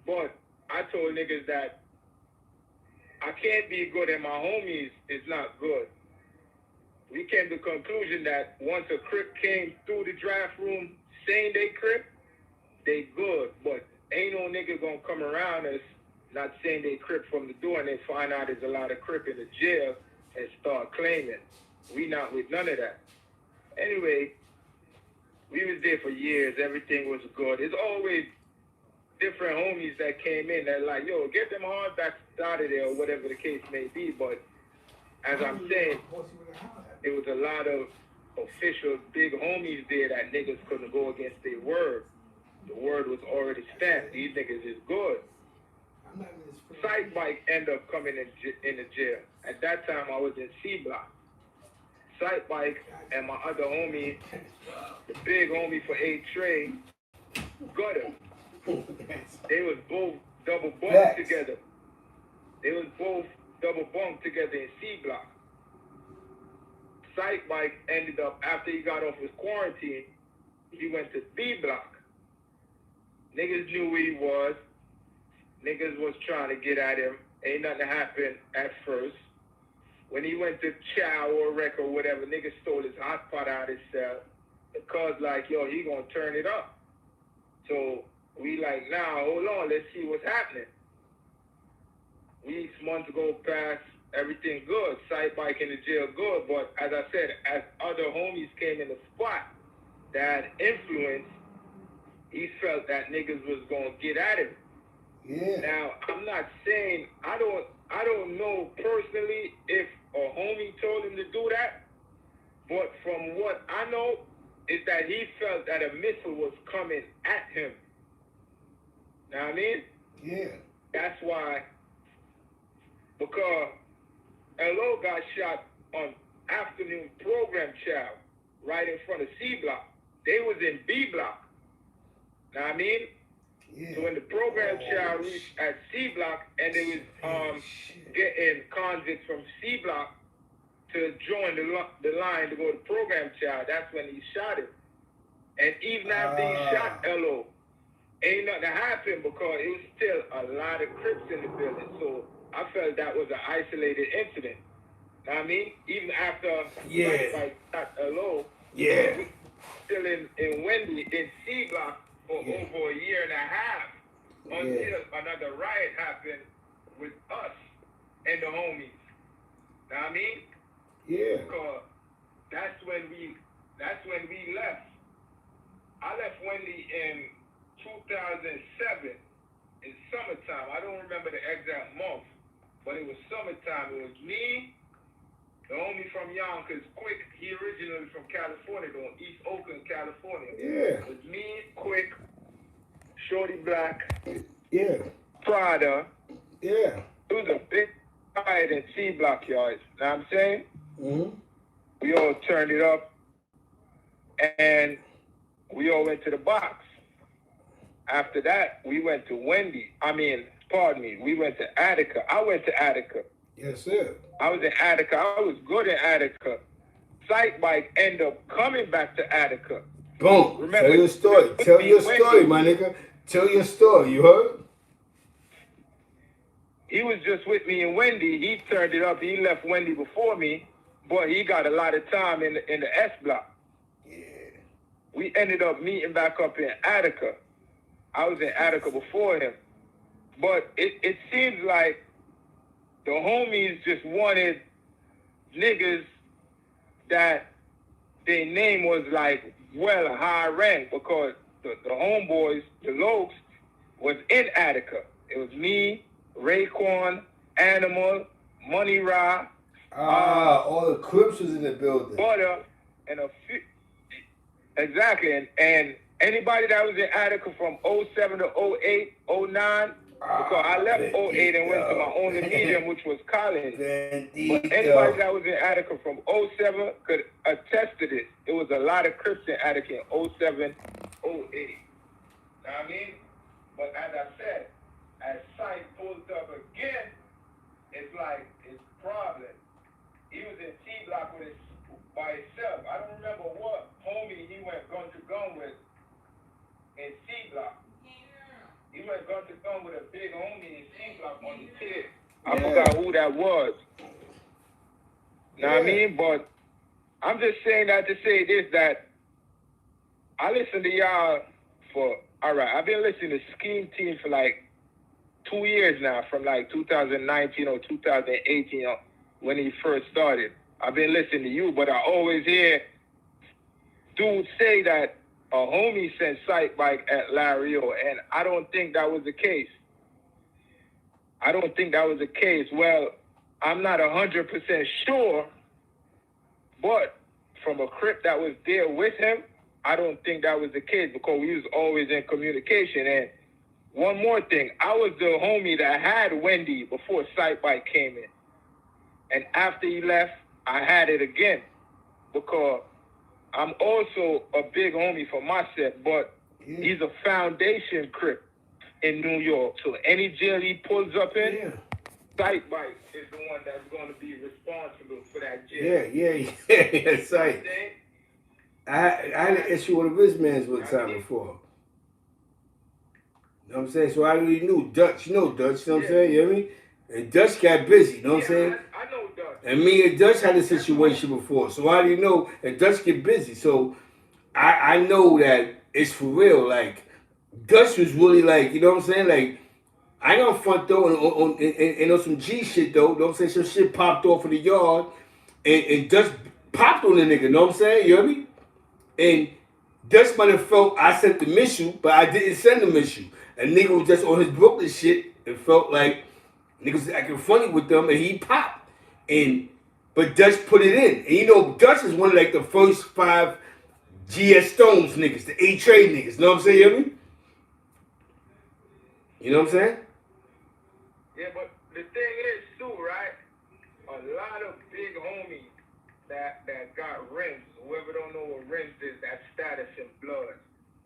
But I told niggas that I can't be good and my homies is not good. We came to the conclusion that once a Crip came through the draft room saying they Crip, they good. But ain't no nigga gonna come around us not saying they Crip from the door and they find out there's a lot of Crip in the jail and start claiming. We not with none of that. Anyway, we was there for years. Everything was good. There's always different homies that came in that like, yo, get them hardbacks out of there or whatever the case may be. But as I'm saying, there was a lot of official big homies there that niggas couldn't go against their word. The word was already stamped. These niggas is good. Side bike ended up coming in the jail. At that time, I was in C block. Side bike and my other homie, the big homie for A Trey, Gutter. They was both double bunked together. They was both double bunked together in C block. Side bike ended up, after he got off his quarantine, he went to B block. Niggas knew where he was. Niggas was trying to get at him. Ain't nothing happened at first. When he went to chow or wreck or whatever, niggas stole his hot pot out of his cell. The cuz like, yo, he gonna turn it up. So we like, nah, hold on, let's see what's happening. Weeks, months go past, everything good. Side bike in the jail good, but as I said, as other homies came in the spot that had influence, he felt that niggas was gonna get at him. Yeah. Now, I'm not saying, I don't know personally if a homie told him to do that, but from what I know is that he felt that a missile was coming at him. Know what I mean? Yeah. That's why, because LO got shot on afternoon program chow right in front of C block. They was in B block. Know what I mean? Yeah. So when the program chow reached at C block and they was getting convicts from C block to join the line to go to program chow, that's when he shot him. And even after he shot LO, ain't nothing happened because it was still a lot of Crips in the building. So I felt that was an isolated incident. Know what I mean? Even after like shot LO, Yeah. still in Wendy in C block for over a year and a half until another riot happened with us and the homies. Know what I mean? Yeah. Because that's when we left. I left Wendy in 2007 in summertime. I don't remember the exact month, but it was summertime. It was me, the homie from Yonkers, Quick. He originally from California, though, East Oakland, California. Yeah. It was me, Quick, Shorty Black, Yeah. Prada. Yeah. It was a big riot in C block yards. Know what I'm saying? Mm-hmm. We all turned it up, and we all went to the box. After that, we went to Wendy. Pardon me, we went to Attica. I went to Attica. Yes, sir. I was in Attica. I was good in Attica. Sight Bike ended up coming back to Attica. Boom. Remember, Tell your story. Tell your story, my nigga. Tell your story. You heard? He was just with me and Wendy. He turned it up. He left Wendy before me, but he got a lot of time in the S block. Yeah. We ended up meeting back up in Attica. I was in Attica before him. But it seems like the homies just wanted niggas that their name was like well high rank, because the homeboys, the Lokes, was in Attica. It was me, Raekwon, Animal, Money Ra. All the Crips was in the building. Butter, and a few. Exactly. And anybody that was in Attica from 07 to 08, 09, because I left 08 and went to my only medium, which was college. But anybody that was in Attica from 07 could attest to this. It was a lot of Crips in Attica in 07, 08. Know what I mean? But as I said, as Sight pulls up again, it's like it's a problem. He was in T Block with by himself. I don't remember what homie he went gun to gun with in C Block. He went gun to gun with a big homie in C Block on the kid. I forgot who that was. Know what I mean? But I'm just saying that to say this, that I listened to y'all I've been listening to Scheme Team for like 2 years now, from like 2019 or 2018 when he first started. I've been listening to you, but I always hear dudes say that a homie sent Sight Bike at Lario, and I don't think that was the case. Well, I'm not 100% sure, but from a Crip that was there with him, I don't think that was the case, because we was always in communication. And one more thing, I was the homie that had Wendy before Sight Bike came in. And after he left, I had it again, because I'm also a big homie for my set, but he's a foundation Crip in New York. So any jail he pulls up in, Sight Bike is the one that's going to be responsible for that jail. Yeah, Sight. I had an issue with a wristbands one time before. You know what I'm saying? So I already knew Dutch. You know Dutch, you know what I'm saying? You hear me? And Dutch got busy, you know what I'm saying? I know Dutch. And me and Dutch had a situation before. So I already know that Dutch get busy. So I know that it's for real. Like, Dutch was really like, you know what I'm saying? Like, I ain't gonna front though on some G shit though. You know what I'm saying? Some shit popped off in the yard. And Dutch popped on the nigga, you know what I'm saying? You hear me? And Dutch might have felt I sent the missile, but I didn't send the missile. And nigga was just on his Brooklyn shit and felt like niggas was acting funny with them, and he popped. But Dutch put it in. And you know, Dutch is one of like the first 5 GS Stones niggas, the A-Trade niggas. You know what I'm saying? You hear me? You know what I'm saying? Yeah, but the thing is too, right? A lot of big homies that got rims. Whoever don't know what rims is, that's status and blood.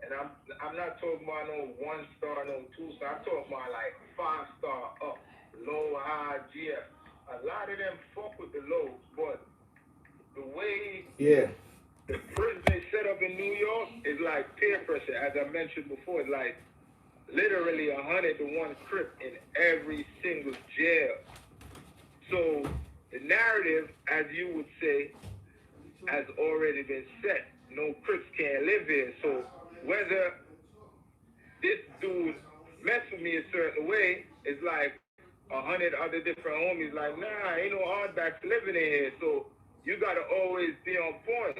And I'm not talking about no 1 star, no 2 star. I'm talking about like 5 star up, low, high, GF. A lot of them fuck with the lows, but the way the prison is set up in New York is like peer pressure. As I mentioned before, it's like literally 100 to 1 Crip in every single jail. So the narrative, as you would say, has already been set. No Crips can't live here. So whether this dude mess with me a certain way, it's like 100 other different homies like, nah, ain't no hardbacks living in here. So you gotta always be on point.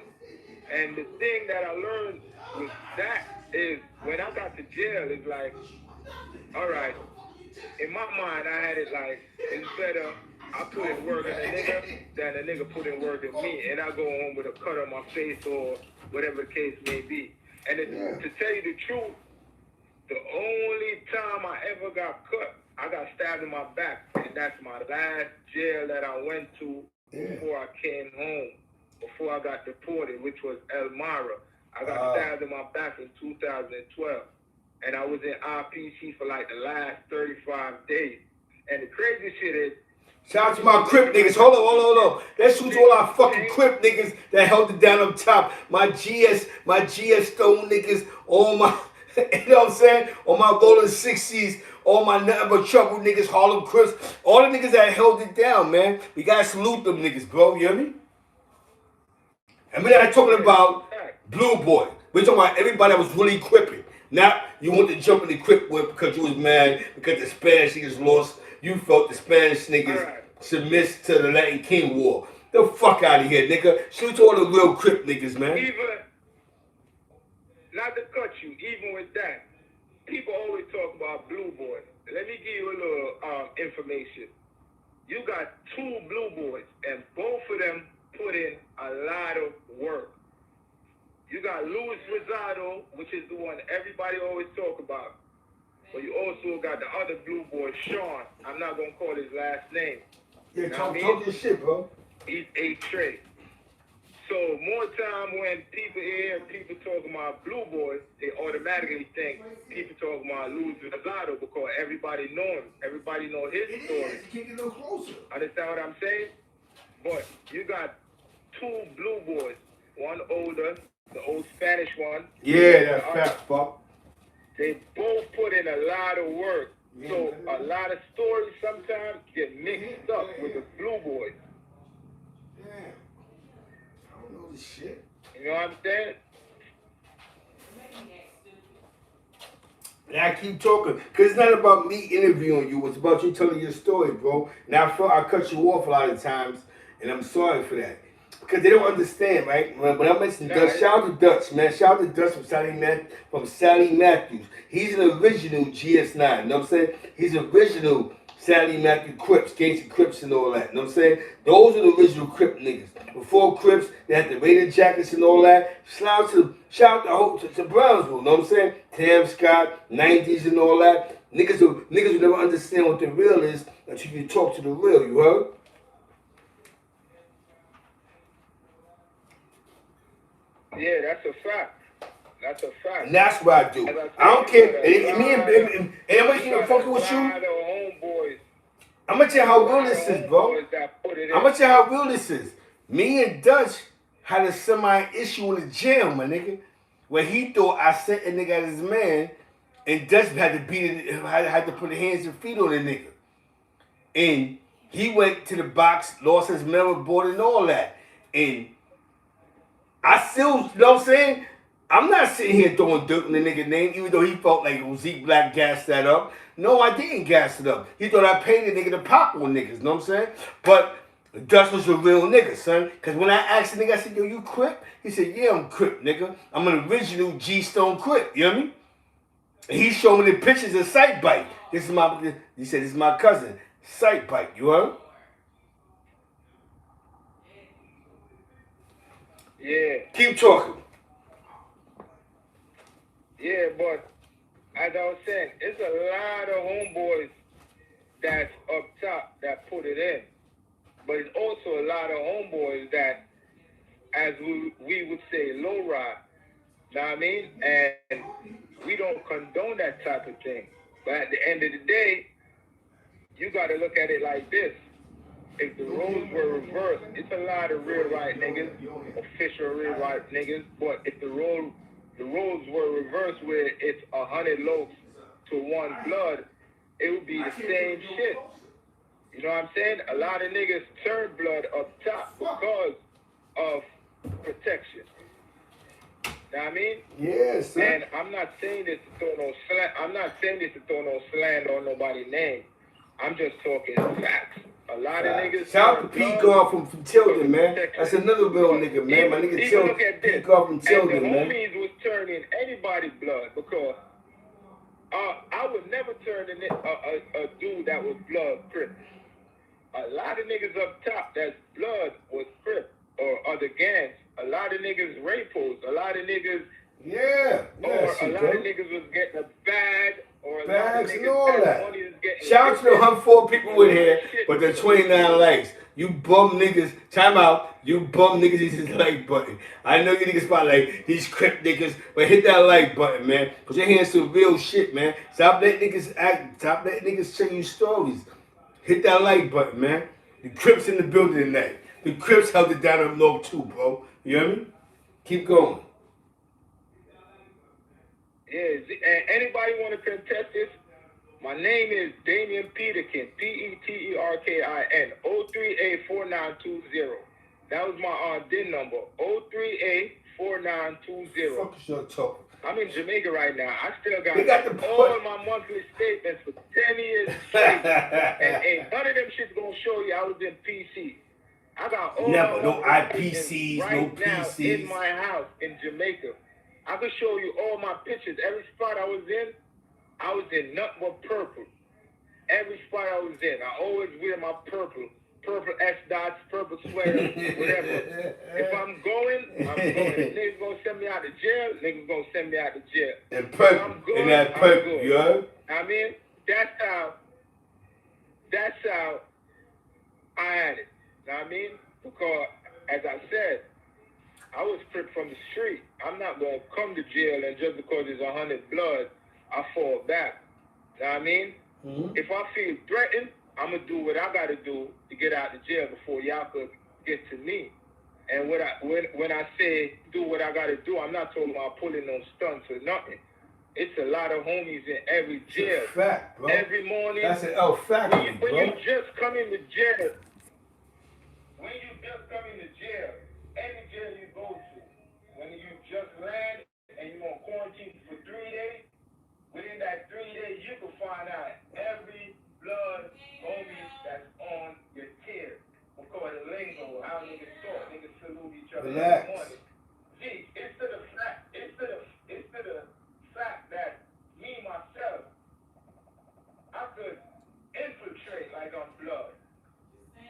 And the thing that I learned with that is when I got to jail, it's like, all right, in my mind, I had it like, it's better I put in work in a nigga than a nigga put in work in me. And I go home with a cut on my face or whatever the case may be. And to tell you the truth, the only time I ever got cut, I got stabbed in my back. And that's my last jail that I went to before I came home. before I got deported, which was Elmira. I got stabbed in my back in 2012. And I was in IPC for like the last 35 days. And the crazy shit is, shout out to my Crip niggas. Hold on. Let's shoot to all our fucking Crip niggas that held it down up top. My GS Stone niggas, all my, you know what I'm saying? All my rolling 60s, all my nothing but trouble niggas, Harlem Crips, all the niggas that held it down, man. We gotta salute them niggas, bro. You hear me? And we're not talking about Blue Boy. We're talking about everybody that was really Cripping. Not you want to jump in the Crip whip because you was mad because the Spanish niggas lost. You felt the Spanish niggas submit to the Latin King War. The fuck out of here, nigga. Shoot to all the real Crip niggas, man. Even, not to cut you, even with that, people always talk about Blue Boys. Let me give you a little information. You got 2 Blue Boys, and both of them put in a lot of work. You got Luis Rosado, which is the one everybody always talk about. But you also got the other Blue Boy, Sean. I'm not going to call his last name. Yeah, talk your shit, bro. He's A-Trade. So more time when people hear people talking about Blue Boys, they automatically think people talking about Luis Rosado because everybody know him. Everybody know his story. Get a little closer. Understand what I'm saying? But you got 2 Blue Boys. One older, the old Spanish one. Yeah, that's fat, fuck. They both put in a lot of work. So a lot of stories sometimes get mixed up with the Blue Boys. Damn. I don't know this shit. You know what I'm saying? And I keep talking, because it's not about me interviewing you. It's about you telling your story, bro. And I feel I cut you off a lot of times, and I'm sorry for that. Because they don't understand, right? When I mention Dutch, shout out to Dutch, man. Shout out to Dutch from Sally Matthews. He's an original GS9, you know what I'm saying? He's original Sally Matthews Crips, Gangsta Crips and all that, you know what I'm saying? Those are the original Crip niggas. Before Crips, they had the Raider jackets and all that. Shout out to Brownsville, you know what I'm saying? Tam Scott, 90s and all that. Niggas who never understand what the real is until you talk to the real, you heard? Yeah, that's a fact. That's a fact. And that's what I do. I don't care. And I'm gonna keep fucking with you. I'm gonna tell you how real this is, bro. I'm gonna tell you how real this is. Me and Dutch had a semi-issue in the jail, my nigga, where he thought I sent a nigga at his man, and Dutch had to beat it, had to put the hands and feet on the nigga. And he went to the box, lost his memory board and all that. And I still, you know what I'm saying? I'm not sitting here throwing dirt in the nigga name, even though he felt like Skully Black gassed that up. No, I didn't gas it up. He thought I paid the nigga to pop on niggas, you know what I'm saying? But Dutch was a real nigga, son. Because when I asked the nigga, I said, yo, you Crip? He said, yeah, I'm Crip, nigga. I'm an original G-Stone Crip, you know what I mean? And he showed me the pictures of Sight Bite. He said, this is my cousin, Sight Bite, you heard? Yeah. Keep talking. Yeah, but as I was saying, it's a lot of homeboys that's up top that put it in. But it's also a lot of homeboys that, as we would say, low ride. Know what I mean? And we don't condone that type of thing. But at the end of the day, you got to look at it like this. If the roles were reversed, it's a lot of real right niggas, official real right niggas. But if the roles were reversed where it's 100 Locs to 1 blood, it would be the same shit. You know what I'm saying? A lot of niggas turn blood up top because of protection. You know what I mean? Yes, sir. And I'm not saying this to throw no slander on nobody's name. I'm just talking facts. A lot of niggas. Shout out to Pete Guard from Tilden, man. That's another real nigga, man. My nigga Tilden. Pete Guard from Tilden, man. And the homies was turning anybody's blood because I would never turn a dude that was blood Crip. A lot of niggas up top that's blood was Crip or other gangs. A lot of niggas rapos. A lot of niggas. Yeah. Or a lot of niggas was getting a bag. Or a bags lot of and all that. money is getting. Shout out to the 104 people in here with the 29 likes. You bum niggas, time out. You bum niggas hit this like button. I know you niggas probably like these crip niggas, but hit that like button, man. Cause you're hearing some real shit, man. Stop letting niggas act, stop letting niggas tell you stories. Hit that like button, man. The Crips in the building tonight. The Crips held it down up low too, bro. You hear me? Keep going. Yeah, and anybody want to contest this? My name is Damian Peterkin, Peterkin, 03A4920. That was my DIN number, 03A4920. Fuck is your talk. I'm in Jamaica right now. I still got the all my monthly statements for 10 years straight. And ain't none of them shit's going to show you I was in PC. I got all Never, my no monthly IPCs, right no now PCs. in my house in Jamaica. I can show you all my pictures. Every spot I was in nothing but purple. Every spot I was in, I always wear my purple S dots, purple sweater, whatever. If I'm going, I'm going. If niggas gonna send me out to jail, niggas gonna send me out to jail. And purple, I'm good, and that purple, I'm good. you heard? I mean, that's how I had it. Know what I mean? Because, as I said, I was stripped from the street. I'm not gonna come to jail and just because it's 100 blood, I fall back. Know what I mean? Mm-hmm. If I feel threatened, I'm going to do what I got to do to get out of jail before y'all could get to me. And when I say do what I got to do, I'm not talking about pulling no stunts or nothing. It's a lot of homies in every jail. It's a fact, bro. Every morning. That's an L fact, when bro. you just come into jail, any jail you go to, when you just land and you're on quarantine for 3 days, within that 3 days, you can find out every blood homie that's on your tier. We'll call it lingo, how niggas talk. Niggas salute each other Relax. every morning. Gee, it's to the fact that me, myself, I could infiltrate like I'm blood.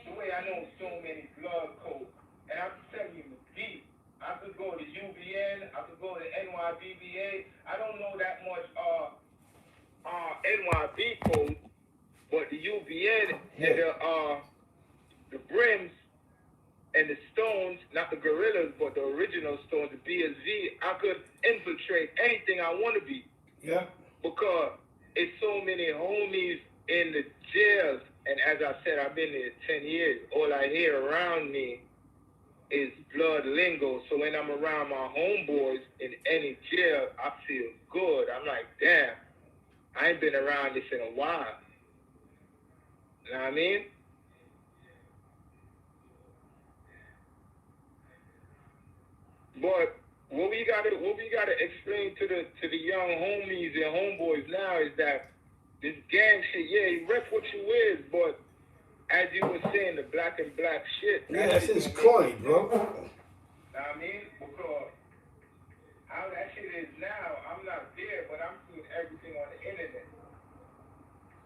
The way I know so many blood codes. And I'm telling you, deep. I could go to UVN, I could go to NYBBA. I don't know that much NYB code, but the UVN and the brims and the stones, not the gorillas, but the original stones, the B and Z, I could infiltrate anything I want to be. Yeah. Because it's so many homies in the jails, and as I said, I've been there 10 years. All I hear around me is blood lingo. So when I'm around my homeboys in any jail, I feel good. I'm like, damn, I ain't been around this in a while. You know what I mean? But what we gotta explain to the young homies and homeboys now is that this gang shit, yeah, you rep what you is, but as you were saying, the black and black shit. Yeah, that shit's corny, bro. Know what I mean? Because how that shit is now, I'm not there, but I'm seeing everything on the internet.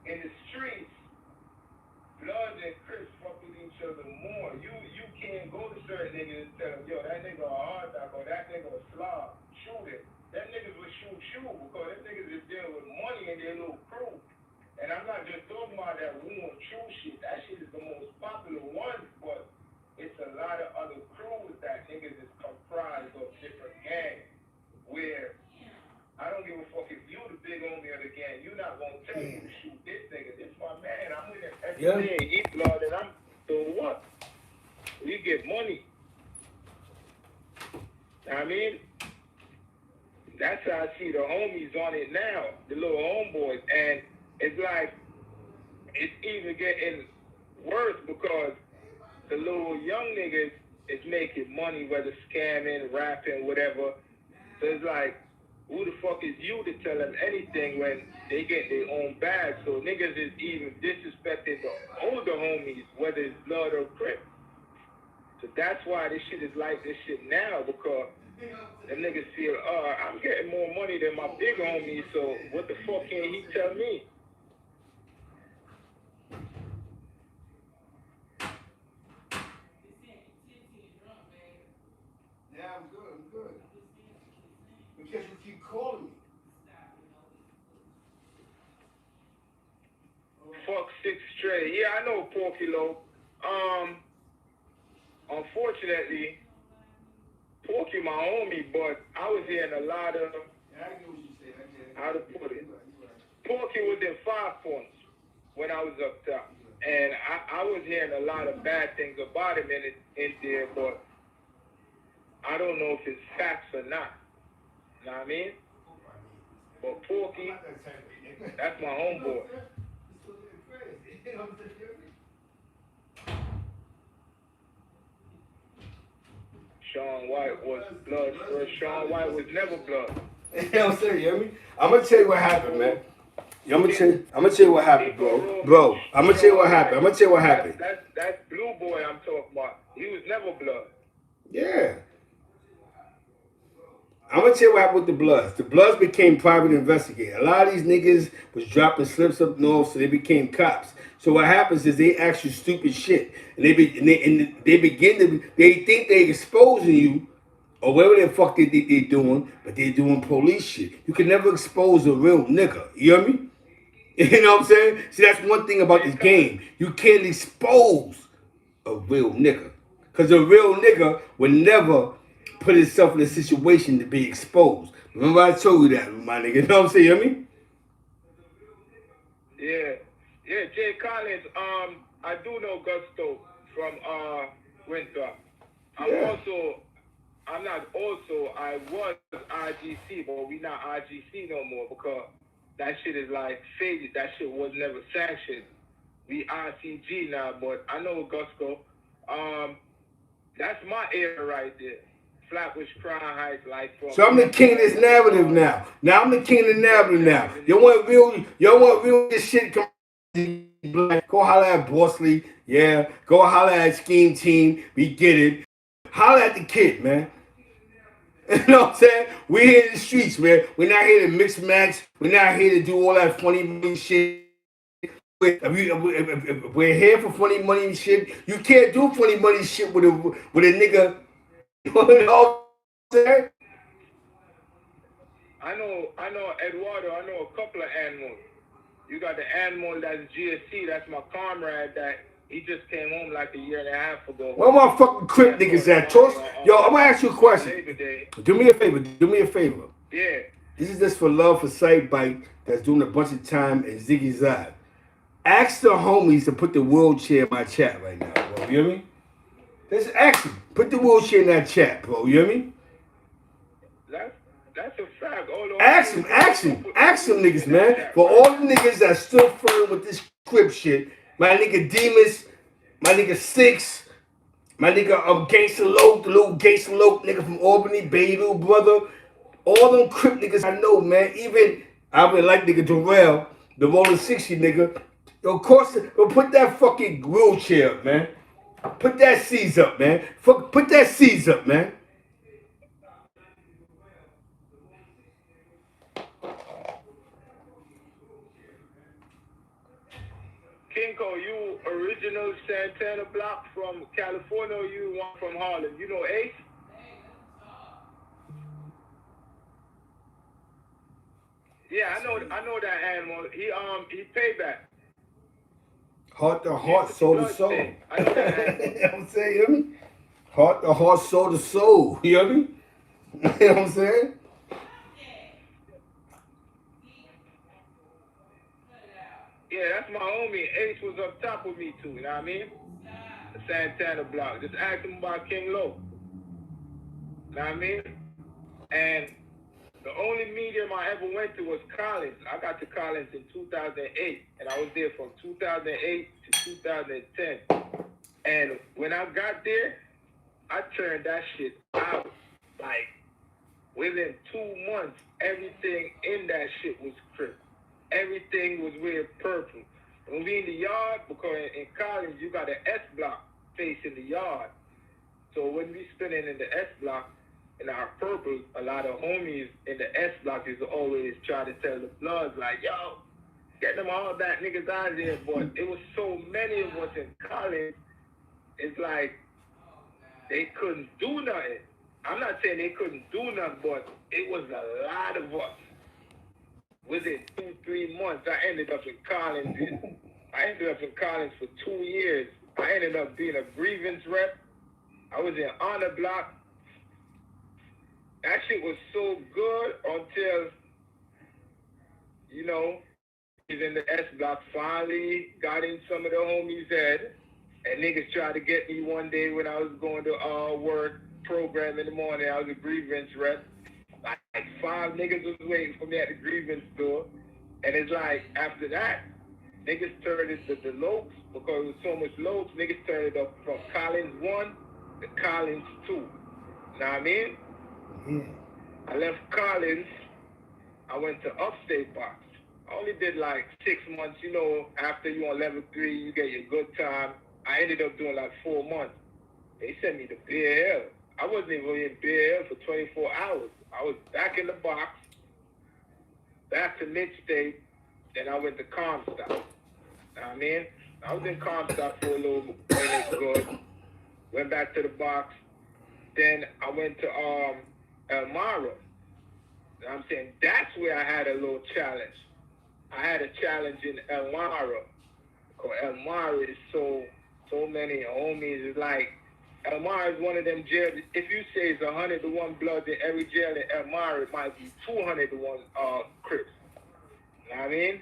In the streets, Bloods and Crips fuck with each other more. You can't go to certain niggas and tell them, yo, that nigga a hard top or that nigga a slob. Shoot it. That niggas will shoot you because them niggas is dealing with money in their little crew. And I'm not just talking about that wound true shit. That shit is the most popular one, but it's a lot of other crews that niggas is comprised of different gangs. Where I don't give a fuck if you the big homie of the gang. You not gonna tell me to shoot this nigga. This my man. I'm with him every day. He blood and I'm doing what? We get money. I mean, that's how I see the homies on it now, the little homeboys, and it's like it's even getting worse because the little young niggas is making money, whether scamming, rapping, whatever. So it's like, who the fuck is you to tell them anything when they get their own bag? So niggas is even disrespecting the older homies, whether it's blood or crip. So that's why this shit is like this shit now, because them niggas feel, I'm getting more money than my big homie, so what the fuck can he tell me? Yeah, I'm good. Because you keep calling me. Fuck 6 straight. Yeah, I know Porky Loc. unfortunately, Porky my homie, but I was hearing a lot of, how to put it, Porky was in 5 points when I was up top. And I was hearing a lot of bad things about him in there, but I don't know if it's facts or not. You know what I mean? But Porky, that's my homeboy. Sean White was blood first. Sean White was never blood. You know what I'm saying? You hear me? I'm gonna tell you what happened, man. I'm gonna tell you what happened, bro. I'm gonna tell you what happened. That's Blue Boy I'm talking about. He was never blood. Yeah. I'm gonna tell you what happened with the Bloods. The Bloods became private investigators. A lot of these niggas was dropping slips up north, so they became cops. So what happens is they ask you stupid shit, and they think they exposing you or whatever the fuck they doing, but they doing police shit. You can never expose a real nigga. You hear me? You know what I'm saying? See, that's one thing about this game. You can't expose a real nigga, cause a real nigga would never put himself in a situation to be exposed. Remember I told you that, my nigga. You know what I'm saying? You hear me? Yeah, Jay Collins, I do know Gusto from Winthrop. I was RGC, but we not RGC no more because that shit is like faded. That shit was never sanctioned. We RCG now, but I know Gusto. That's my era right there. Flatbush Crown Heights, like from. So I'm the king of this narrative now. Now I'm the king of the narrative now. Y'all want real this shit? Come Black. Go holler at Bosley. Yeah. Go holler at Scheme Team. We get it. Holler at the kid, man. You know what I'm saying? We're here in the streets, man. We're not here to mix match. We're not here to do all that funny money shit. We're here for funny money and shit. You can't do funny money shit with a nigga. You know what I'm saying? I know Eduardo. I know a couple of animals. You got the animal that's GSC. That's my comrade that he just came home like a year and a half ago. Where my fucking Crip niggas at? Yo, I'm gonna ask you a question. Do me a favor. Yeah. This is just for Love for Sight Bite that's doing a bunch of time in Ziggy Zag. Ask the homies to put the wheelchair in my chat right now, bro. You hear me? Just ask them. Put the wheelchair in that chat, bro. You hear me? That's a fact. Ask them niggas, man. For all the niggas that still firm with this Crip shit, my nigga Demas, my nigga Six, my nigga Gangsta Loc, the little Gangsta Loc nigga from Albany, Bay little brother. All them Crip niggas I know, man. Even I would like nigga Darrell, the Rolling 60 nigga. Of course, put that fucking wheelchair up, man. Put that C's up, man. Put that C's up, man. Kinko, you original Santana Block from California, or you one from Harlem? You know Ace? Yeah, I know that animal. He payback. Heart to heart, soul to soul. I know that animal. You know what I'm saying? You hear me? Heart to heart, soul to soul. You hear me? You know what I'm saying? Yeah, that's my homie. Ace was up top with me too, you know what I mean? The Santana Block. Just ask him about King Loc. You know what I mean? And the only medium I ever went to was Collins. I got to Collins in 2008, and I was there from 2008 to 2010. And when I got there, I turned that shit out. Like, within 2 months, everything in that shit was Crip. Everything was wearing purple. When we in the yard, because in Collins, you got an S block facing the yard. So when we spinning in the S block, in our purple, a lot of homies in the S block is always trying to tell the Bloods, like, yo, get them all that niggas out of there. But it was so many of us in Collins, it's like they couldn't do nothing. I'm not saying they couldn't do nothing, but it was a lot of us. Within 2-3 months, I ended up in Collins. I ended up in Collins for 2 years. I ended up being a grievance rep. I was in honor block. That shit was so good until, niggas in the S block finally got in some of the homies' head. And niggas tried to get me one day when I was going to work program in the morning. I was a grievance rep. Like 5 niggas was waiting for me at the grievance store. And it's like, after that, niggas turned it to the Lokes because it was so much Lokes. Niggas turned it up from Collins 1 to Collins 2. Know what I mean? Yeah. I left Collins. I went to Upstate Box. I only did like 6 months. After you on level 3, you get your good time. I ended up doing like 4 months. They sent me to Bear Hill. I wasn't even in Bear Hill for 24 hours. I was back in the box, back to Mid-State, then I went to Comstock. Know what I mean? I was in Comstock for a little minute, good. Went back to the box. Then I went to Elmira. You know what I'm saying? That's where I had a little challenge. I had a challenge in Elmira. Because Elmira is so many homies. It's like, Elmira is one of them jails. If you say it's 100 to 1 blood in every jail in Elmira, it might be 200 to 1 Crips. You know what I mean?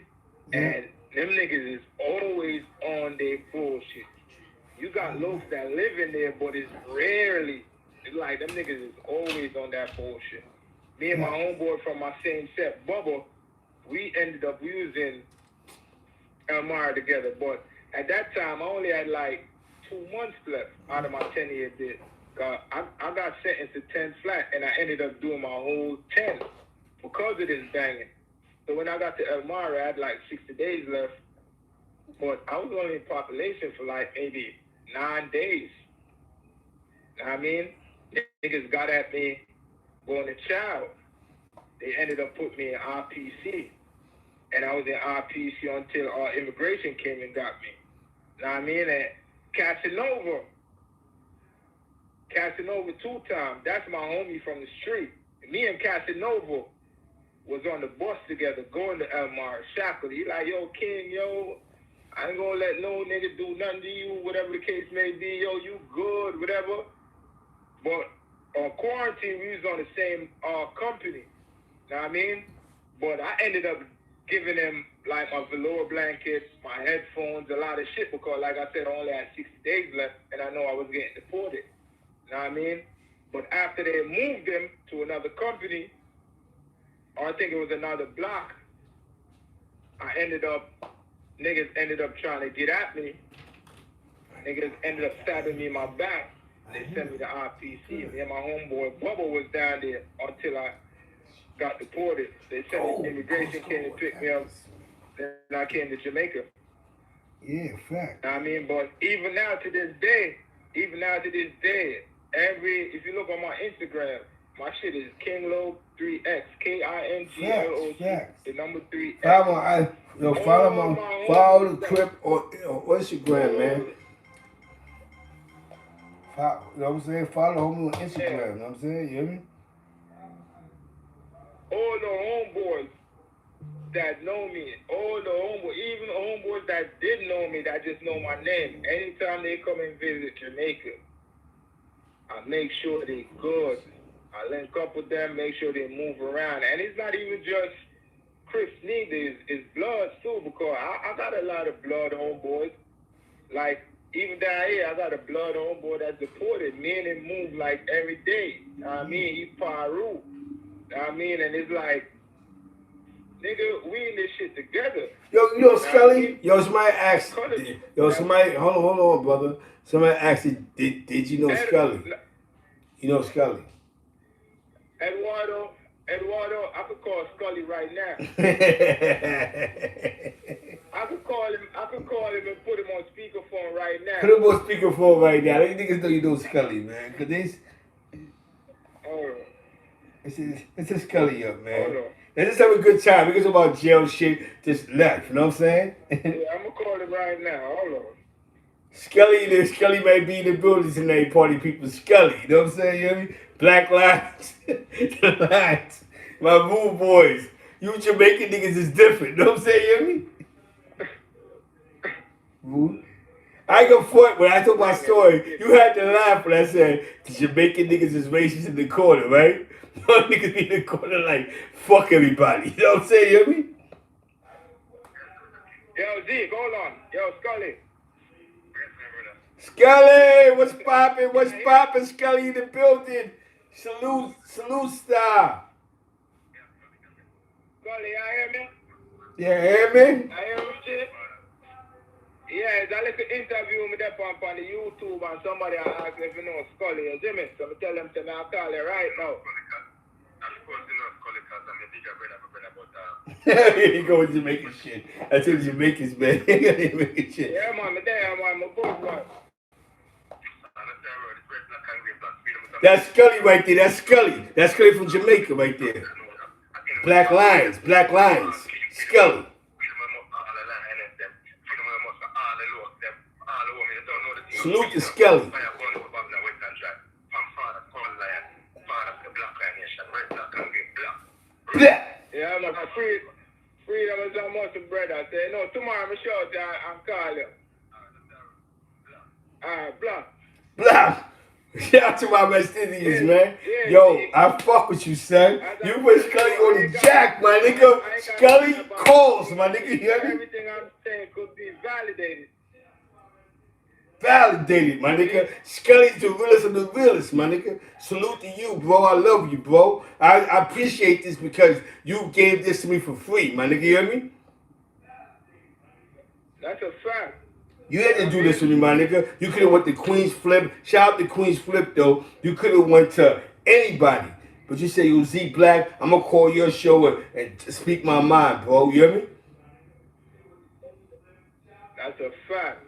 Yeah. And them niggas is always on their bullshit. You got Lokes that live in there, but it's rarely. It's like them niggas is always on that bullshit. Me and my homeboy from my same set, Bubba, we was in Elmira together. But at that time, I only had like 2 months left out of my 10-year bid. I got sentenced to 10 flat, and I ended up doing my whole 10 because of this banging. So when I got to Elmira, I had like 60 days left, but I was only in population for like maybe 9 days. Know what I mean? Niggas got at me going to child. They ended up putting me in RPC, and I was in RPC until immigration came and got me. Know what I mean? And Casanova 2 times. That's my homie from the street. Me and Casanova was on the bus together going to Elmira. Shackled. He like, yo, King, yo, I ain't gonna let no nigga do nothing to you, whatever the case may be. Yo, you good, whatever. But on quarantine, we was on the same company. Know what I mean? But I ended up giving him like my velour blanket, my headphones, a lot of shit because, like I said, I only had 60 days left, and I know I was getting deported. Know what I mean? But after they moved him to another company, or I think it was another block, niggas ended up trying to get at me. Niggas ended up stabbing me in my back. They sent me to RPC. Me and my homeboy Bubba was down there until I got deported. They sent me, immigration came to pick me up. Then I came to Jamaica. Yeah, fact. Know what I mean? But even now to this day, if you look on my Instagram, my shit is King Loc 3X, KINGLOC, the number 3X. Follow the Crip on Instagram, man. You know what I'm saying? Follow homie on Instagram. You know what I'm saying? You hear me? All the homeboys that know me, even the homeboys that didn't know me, that just know my name. Anytime they come and visit Jamaica, I make sure they good. I link up with them, make sure they move around. And it's not even just Crips neither, it's blood too, because I got a lot of blood homeboys. Like, even down here, I got a blood homeboy that's deported. Me and him move like every day. You know what I mean? He's Peru. You know what I mean? And it's like, nigga, we in this shit together. Yo, Skully? Yo, somebody asked. Hold on, brother. Somebody asked, did you know Skully? You know Skully? Eduardo, I could call Skully right now. I could call him and put him on speakerphone right now. Put him on speakerphone right now. These niggas know you know Skully, man. Cause this. It's a Skully up, man. Let's just have a good time. We can talk about jail shit. Just left. You know what I'm saying? Yeah, I'm gonna call him right now. Hold on. Skully might be in the building tonight, party people. Skully, you know what I'm saying? You hear me? Black Lives, the Lions, my Move boys. You Jamaican niggas is different, you know what I'm saying? You hear me? I ain't gonna front when I told my story. You had to laugh when I said the Jamaican niggas is racist in the corner, right? No niggas be in the corner like fuck everybody. You know what I'm saying? You hear me? Yo, Zeke, hold on. Yo, Skully. Skully, what's poppin'? What's poppin'? Skully in the building. Salute star. Skully, you hear me? Yeah, hear me? I hear you, shit. Yeah, it's a little interview me there on the YouTube and somebody asked if you know Skully, you see me? So I tell them to me, I'll call you right now. Here you go with Jamaican shit. That's what Jamaicans, man. Jamaican shit. Yeah, man, me there, man, my good one. That's Skully right there. That's Skully. That's Skully from Jamaica right there. Black lines. Black lines. Skully. Salute to Skully. Yeah, man, freedom is a must, brother. I say, no, tomorrow I'm sure I'm call you. Black. Black. Shout out to my West Indians, man. Yo, I fuck with you, son. You put Skully on the jack, my nigga. Skully calls, my nigga. You hear me? Everything I'm saying could be validated. Validated, my nigga. Skully's the realest of the realest, my nigga. Salute to you, bro. I love you, bro. I appreciate this because you gave this to me for free, my nigga. You hear me? That's a fact. You had to do this with me, my nigga. You could have went to Queen's Flip. Shout out to Queen's Flip, though. You could have went to anybody. But you say you was Z Black. I'm going to call your show and speak my mind, bro. You hear me? That's a fact.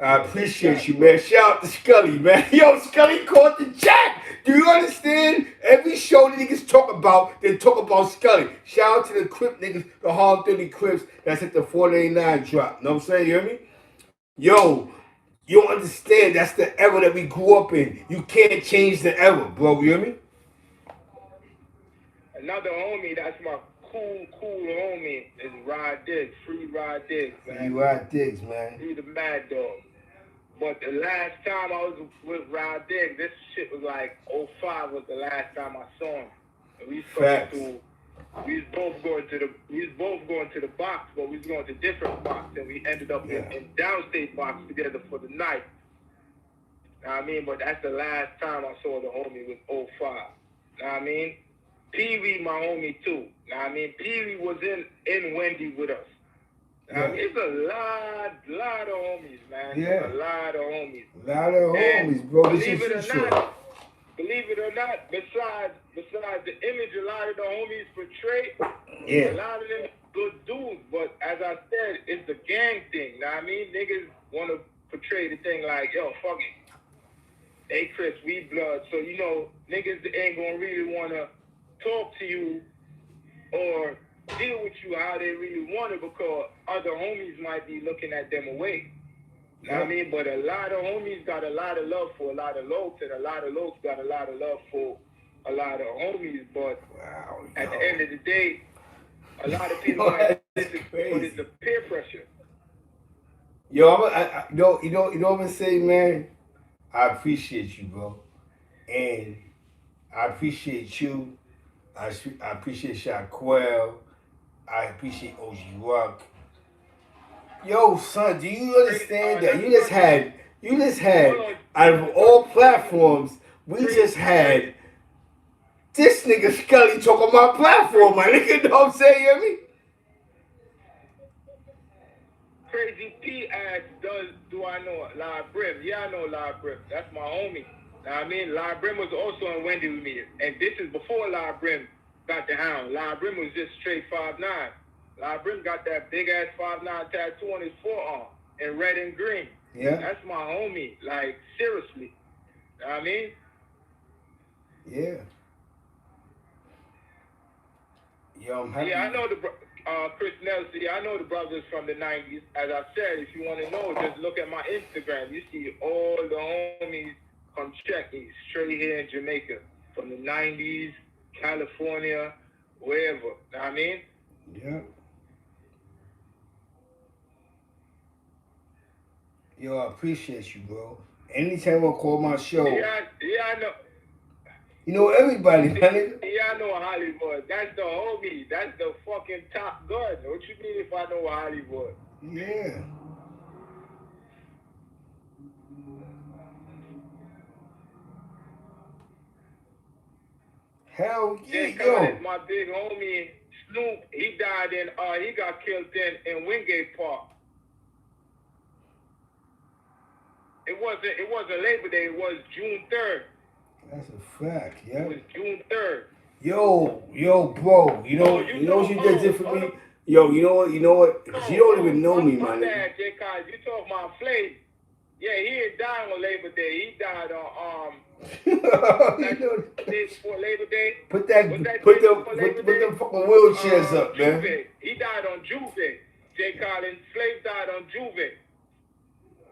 I appreciate you, man. Shout out to Skully, man. Yo, Skully caught the jack. Do you understand? Every show that niggas talk about, they talk about Skully. Shout out to the Crip niggas, the Harlem 30 Crips. That's at the 489 drop. You know what I'm saying? You hear me? Yo, you don't understand. That's the era that we grew up in. You can't change the era, bro. You hear me? Another homie, that's my cool homie, is Rod Diggs. Free Rod Diggs, man. Free Rod Diggs, man. Free the Mad Dog. But the last time I was with Rod Diggs, this shit was like 05 was the last time I saw him. And we was both going to the box, but we was going to different box, and we ended up in downstate box together for the night. Know what I mean? But that's the last time I saw the homie was 05. Know what I mean? Pee-wee, my homie too. Know what I mean? Pee-wee was in Wendy with us. I mean, it's a lot of homies, man. Yeah. A lot of homies. A lot of homies, bro. Believe it or not, besides the image a lot of the homies portray, a lot of them good dudes. But as I said, it's the gang thing. Know what I mean? Niggas want to portray the thing like, yo, fuck it. Hey, Crips, we blood. So, you know, niggas ain't going to really want to talk to you or deal with you how they really want it because other homies might be looking at them away. You know what I mean? But a lot of homies got a lot of love for a lot of Locs, and a lot of Locs got a lot of love for a lot of homies. But at the end of the day, a lot of people might listen, but it's the peer pressure. Yo, you know what I'm gonna say, man? I appreciate you, bro. And I appreciate you. I appreciate Shaquille. I appreciate OG Rock. Yo, son, do you understand that you just had out of all platforms, we just had this nigga Skully talk on my platform, my nigga. You know what I'm saying? You hear me? Crazy P asks, do I know Live Brim? Yeah, I know Live Brim. That's my homie. Know what I mean? Live Brim was also in Wendy with me. And this is before Live Brim got the hound. Live Brim was just straight 5'9". Live Brim got that big ass 5'9" tattoo on his forearm in red and green. Yeah. That's my homie. Like, seriously. Know what I mean? Yeah. Yo, I'm happy. Yeah, I know Chris Nelson. I know the brothers from the 90s. As I said, if you want to know, just look at my Instagram. You see all the homies come check me straight here in Jamaica from the 90s, California, wherever. Know what I mean? Yeah. Yo, I appreciate you, bro. Anytime I call my show, Yeah, I know. you know everybody, my nigga. Yeah, I know Hollywood. That's the homie. That's the fucking top gun. What you mean if I know Hollywood? Yeah. Hell yeah, Jay yo. Collins, my big homie Snoop, he got killed in Wingate Park. It wasn't Labor Day, it was June 3rd. That's a fact, It yeah. was June 3rd. Yo, bro. Oh, You know what you did for me? Yo, you know what? 'Cause you don't even know me, my my nigga. bad, Jay Collins. You talking about Flav. Yeah, he ain't died on Labor Day. He died on You know, day before Labor Day. put Was that put day them before Labor Day? fucking wheelchairs up, man. Juve. He died on Juve. Jay Collins. Flav died on Juve.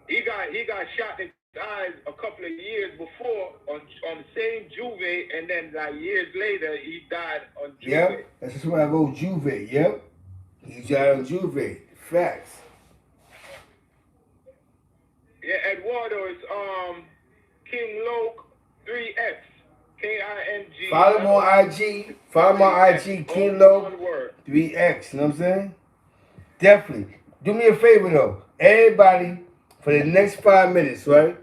He got shot in his eyes a couple of years before on the same Juve, and then like years later he died on Juve. Yeah, that's why I wrote Juve. Yep, he died on Juve. Facts. Yeah, Eduardo is King Loc 3X. KING. Follow him on IG. Follow him on IG. King Loc 3X. You know what I'm saying? Definitely. Do me a favor though, everybody. For the next 5 minutes, right?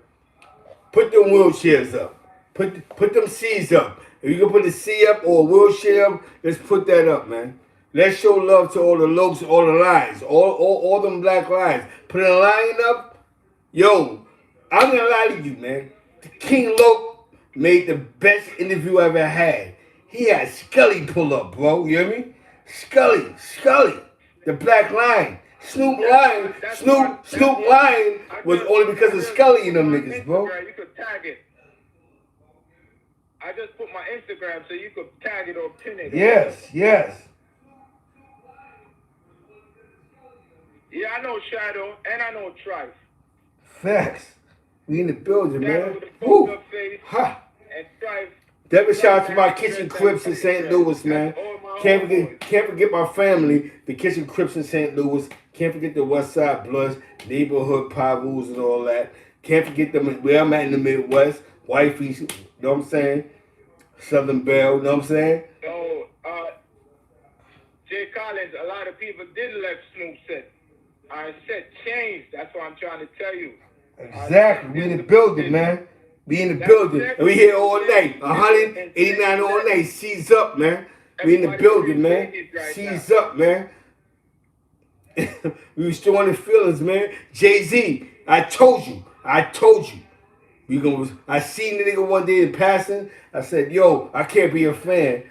Put them wheelchairs up. Put them C's up. If you can put a C up or a wheelchair up, let's put that up, man. Let's show love to all the Locs, all the lines, all them black lines. Put a line up. Yo, I'm gonna lie to you, man. King Loc made the best interview I ever had. He had Skully pull up, bro. You hear me? Skully, the black line. Snoop lying was only because of Skully and them niggas, bro. You could tag it. I just put my Instagram so you could tag it or pin it. Yes. Yeah, I know Shadow and I know Trife. Facts. We in the building, Shadow man. with a Woo. fucked up face Ha. and Trife. Definitely shout out to my Kitchen Crips in St. Louis, man. Can't forget my family, the Kitchen Crips in St. Louis. Can't forget the West Side Bloods, neighborhood Pavus and all that. Can't forget them where I'm at in the Midwest. Wifey's, you know what I'm saying? Southern Belle, you know what I'm saying? So, Jay Collins, a lot of people didn't let Snoop sit. I said change. That's what I'm trying to tell you. Exactly. We in the building, man. We in the building. And we here all night. 189 all night. C's up, man. We in the building, man. C's up, man. We was still on the feelings, man. Jay-Z, I told you. I seen the nigga one day in passing. I said, yo, I can't be a fan.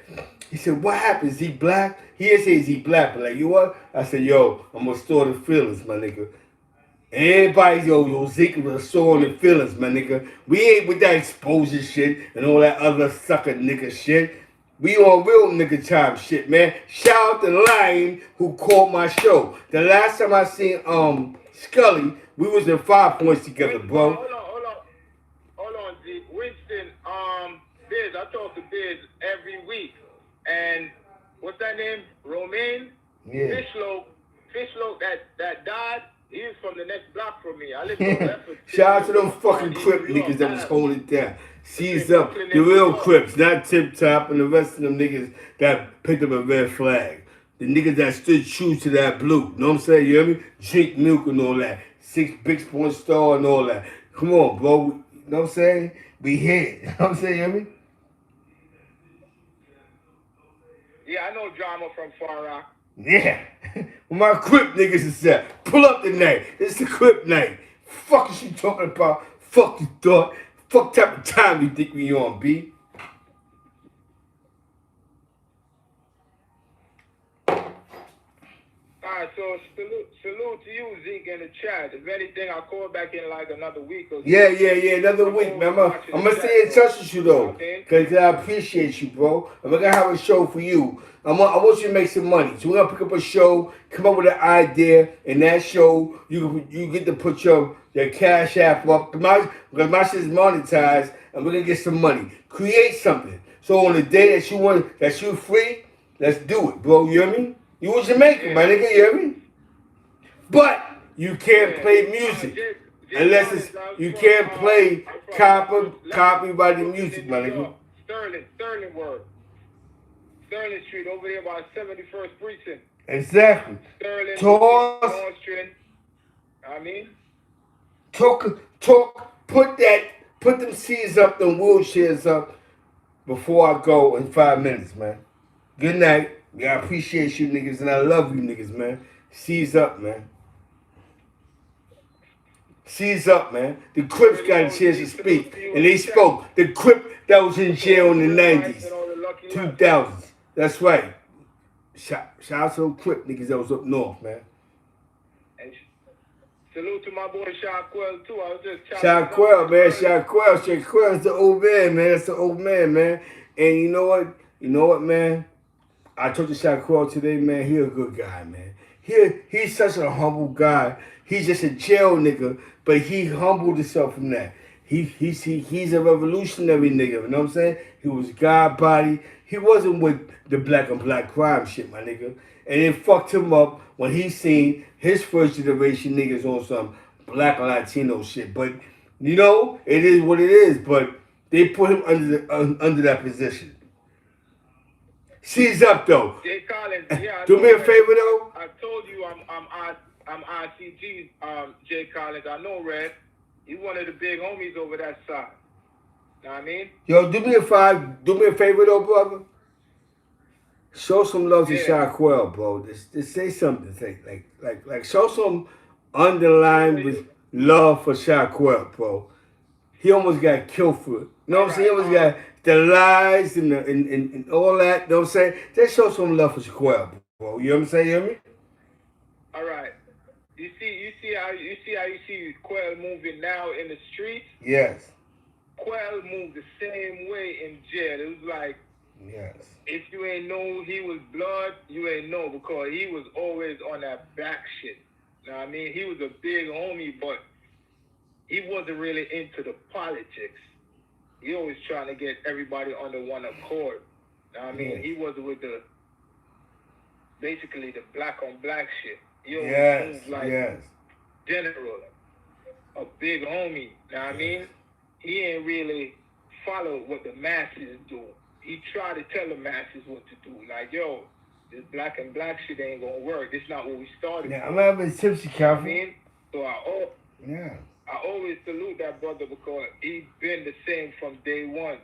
He said, what happened? Is he black? He didn't say is he black, but like, you what? I said, yo, I'm gonna store the feelings, my nigga. Everybody, yo, Zeke was storing the feelings, my nigga. We ain't with that exposure shit and all that other sucker nigga shit. We on real nigga time shit, man. Shout out to Lion who called my show. The last time I seen Skully, we was in 5 Points together, bro. Hold on, Zeke. Winston, Biz, I talk to Biz every week. And what's that name? Romaine? Yeah. Fishlow that died. He was from the next block from me. I lived on Lefford. Shout out to them fucking Crip niggas that was holding it down. Seize up the real Crips, not Tip Top and the rest of them niggas that picked up a red flag. The niggas that stood true to that blue. You know what I'm saying? You hear me? Drink milk and all that. 6 Big Point Star and all that. Come on, bro. You know what I'm saying? We here. You know what I'm saying? You hear me? Yeah, I know drama from Far Rock. Yeah. Well, my Crip niggas is at. Pull up tonight. It's the Crip night. Fuck is you talking about? Fuck you thought. Fuck type of time you think we on, B? Alright, so salute to you, Zeke, in the chat. If anything, I'll call back in like another week or so. Yeah, another week, man. I'm gonna stay in touch with you, though. Because I appreciate you, bro. And we're gonna have a show for you. I want you to make some money. So we're gonna pick up a show, come up with an idea, and that show, you get to put your cash app up. Because my shit's monetized, and we're gonna get some money. Create something. So on the day that you free, let's do it, bro. You hear me? You was Jamaican, my nigga, you hear me? But you can't play music. Unless it's you can't play copyrighted music, my nigga. Sterling word. Sterling Street over there by 71st Precinct. Exactly. Sterling, Toss. Nostrand. I mean, talk. Put them seeds up, them wheelchairs up before I go in 5 minutes, man. Good night. Yeah, I appreciate you niggas and I love you niggas, man. Seize up, man. Seize up, man. The Crips got a chance to speak, and they spoke. The Crip that was in jail in the 90s, 2000s. That's right. Shout out to them Crip niggas that was up north, man. And salute to my boy Shaquell, too. I was just Shaquell, man. Shaquell's the old man, man. That's the old man, man. And you know what? You know what, man? I talked to Shaquell today, man. He a good guy, man. He's such a humble guy. He's just a jail nigga, but he humbled himself from that. He's a revolutionary nigga, you know what I'm saying? He was God body. He wasn't with the black on black crime shit, my nigga. And it fucked him up when he seen his first generation niggas on some black or Latino shit. But, you know, it is what it is. But they put him under that position. Seize up though. Jay Collins, yeah. Do me a favor though. I told you I'm ICG, Jay Collins. I know Red. He's one of the big homies over that side. Know what I mean? Yo, do me a favor though, brother. Show some love to Shaquell, bro. Just say something. Like show some underlying with love for Shaquell, bro. He almost got killed for it. You know what I'm saying? He almost got the lies and all that. You know what I'm saying? Just show some love for Shaquell, bro. You know what I'm saying? You hear me? All right. You see how you see Quell moving now in the streets? Yes. Quell moved the same way in jail. It was like, yes. If you ain't know he was blood, you ain't know, because he was always on that back shit. You know what I mean? He was a big homie, but he wasn't really into the politics. He always trying to get everybody under one accord. You know what I mean? He wasn't with basically the black on black shit. He always moved like general, a big homie. You know what I mean? He ain't really follow what the masses do. He tried to tell the masses what to do. Like, yo, this black and black shit ain't gonna work. This not what we started. Yeah, I'm having tipsy coffee. I mean? So I always salute that brother because he's been the same from day one.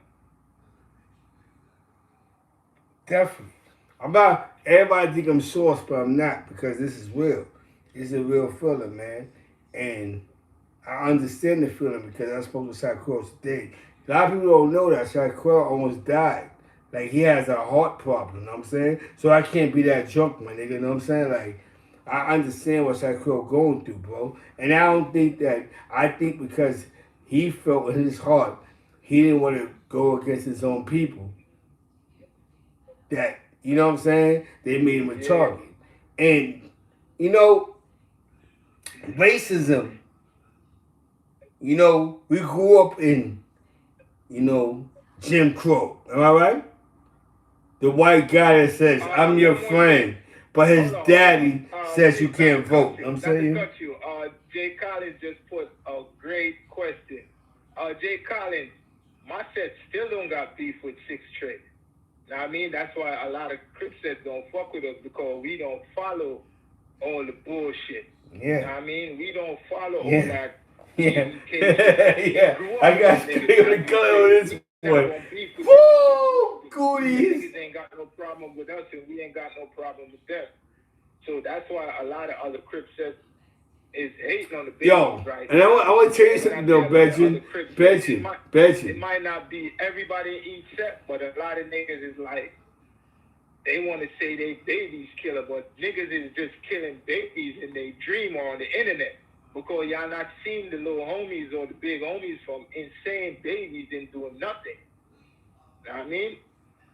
Definitely. Everybody think I'm source, but I'm not, because this is real. It's a real feeling, man. And I understand the feeling because I spoke to Shaquell today. A lot of people don't know that Shaquell almost died. Like, he has a heart problem, you know what I'm saying? So I can't be that drunk, my nigga, you know what I'm saying? Like, I understand what Shaquell going through, bro. And I think because he felt in his heart he didn't want to go against his own people, that, you know what I'm saying, they made him a target. And, you know, racism, you know, we grew up in, you know, Jim Crow. Am I right? The white guy that says, I'm your friend, but his daddy says you can't vote. You know what I'm saying? Cut you. Jay Collins just put a great question. Jay Collins, my set still don't got beef with 6 Trade. Know what I mean? That's why a lot of Crips sets don't fuck with us, because we don't follow all the bullshit. Yeah. You know what I mean? We don't follow all that. Yeah. I got to the color on this one. Woo! Goodies. Niggas ain't got no problem with us, and we ain't got no problem with them. So that's why a lot of other Crips sets is hating on the big ones, right? And I want to tell you something though, Benji. It might not be everybody in each set, but a lot of niggas is like, they want to say they babies killer, but niggas is just killing babies in their dream or on the internet, because y'all not seeing the little homies or the big homies from insane babies and doing nothing. Know what I mean?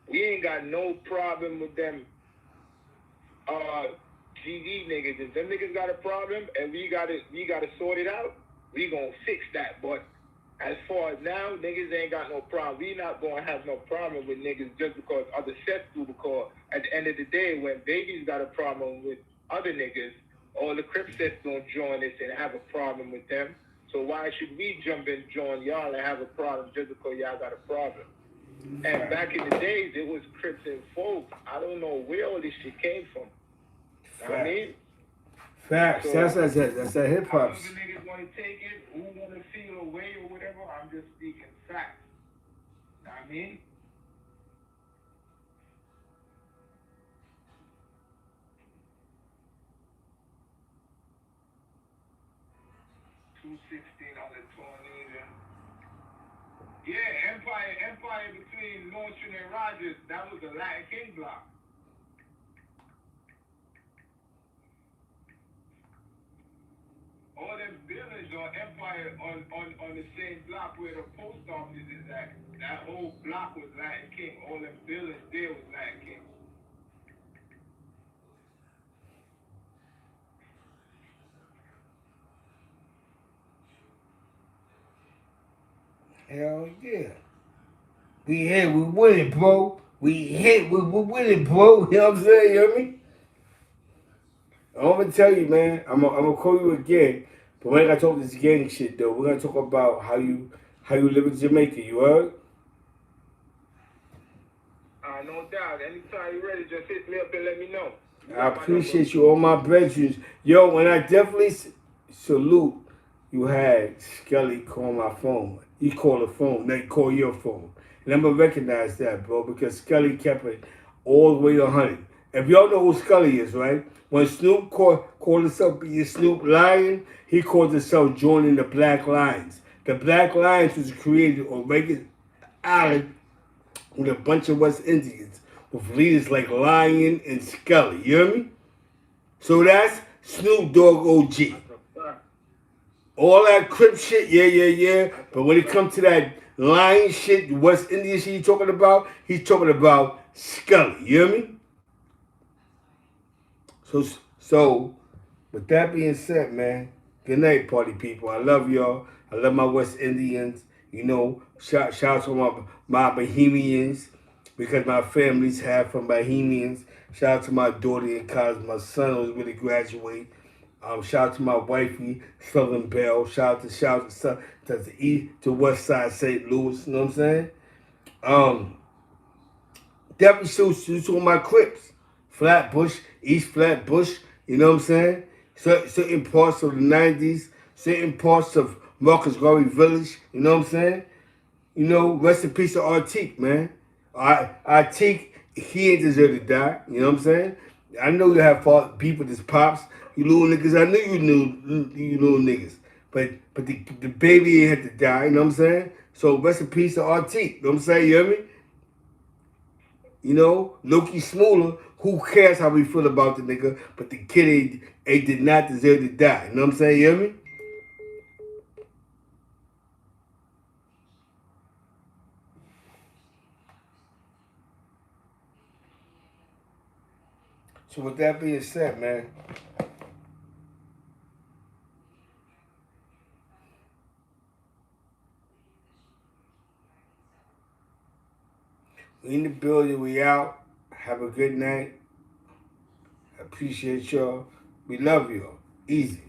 We ain't got no problem with them GD niggas. If them niggas got a problem and we gotta sort it out, we gonna fix that. But as far as now, niggas ain't got no problem. We not gonna have no problem with niggas just because other sets do, because at the end of the day, when babies got a problem with other niggas, all the Crip sets gonna join us and have a problem with them. So So why should we jump and join y'all and have a problem just because y'all got a problem? And back in the days, it was Crips and folks. I don't know where all this shit came from. Know what I mean? Facts. So, That's that hip hop. however niggas want to take it, who want to feel away or whatever, I'm just speaking facts. Know what I mean? $216 on the tornado. Yeah, Empire between Norton and Rogers, that was the Latin King block. All them buildings on Empire on the same block where the post office is at. That whole block was Latin King. All them buildings there was Latin King. Hell yeah. We hit, we winning, bro. We hit, we winning, bro. You know what I'm saying? You hear me? I'm gonna tell you, man. I'm gonna call you again. But we ain't gotta talk this gang shit though. We're gonna talk about how you live in Jamaica, you heard? No doubt. Anytime you're ready, just hit me up and let me know. I appreciate you, all my brethren. Yo, and I definitely salute you had Skully call my phone. He called the phone, they call your phone. And I'm gonna recognize that, bro, because Skully kept it all the way to 100. If y'all know who Skully is, right? When Snoop called himself being Snoop Lion, he called himself joining the Black Lions. The Black Lions was created on Reagan Island with a bunch of West Indians with leaders like Lion and Skully. You hear me? So that's Snoop Dogg OG. All that Crip shit, yeah. But when it comes to that Lion shit, West Indian shit he's talking about Skully. You hear me? So, with that being said, man, good night, party people. I love y'all. I love my West Indians. You know, shout out to my Bohemians, because my family's half from Bohemians. Shout out to my daughter in college. My son was going to graduate. Shout out to my wifey, Southern Belle. Shout out to the East, to West Side St. Louis. You know what I'm saying? Definitely salute to my Crips. Flatbush, East Flatbush, you know what I'm saying? Certain parts of the 90s, certain parts of Marcus Garvey Village, you know what I'm saying? You know, rest in peace to Artique, man. Artique, he ain't deserve to die, you know what I'm saying? I know you have fought people with his pops, you little niggas, I knew you little niggas. But the baby ain't had to die, you know what I'm saying? So rest in peace to Artique, you know what I'm saying? You hear me? You know, Loki Smaller, who cares how we feel about the nigga, but the kid ain't did not deserve to die. You know what I'm saying? You hear me? So with that being said, man, we in the building, we out. Have a good night. I appreciate y'all. We love y'all. Easy.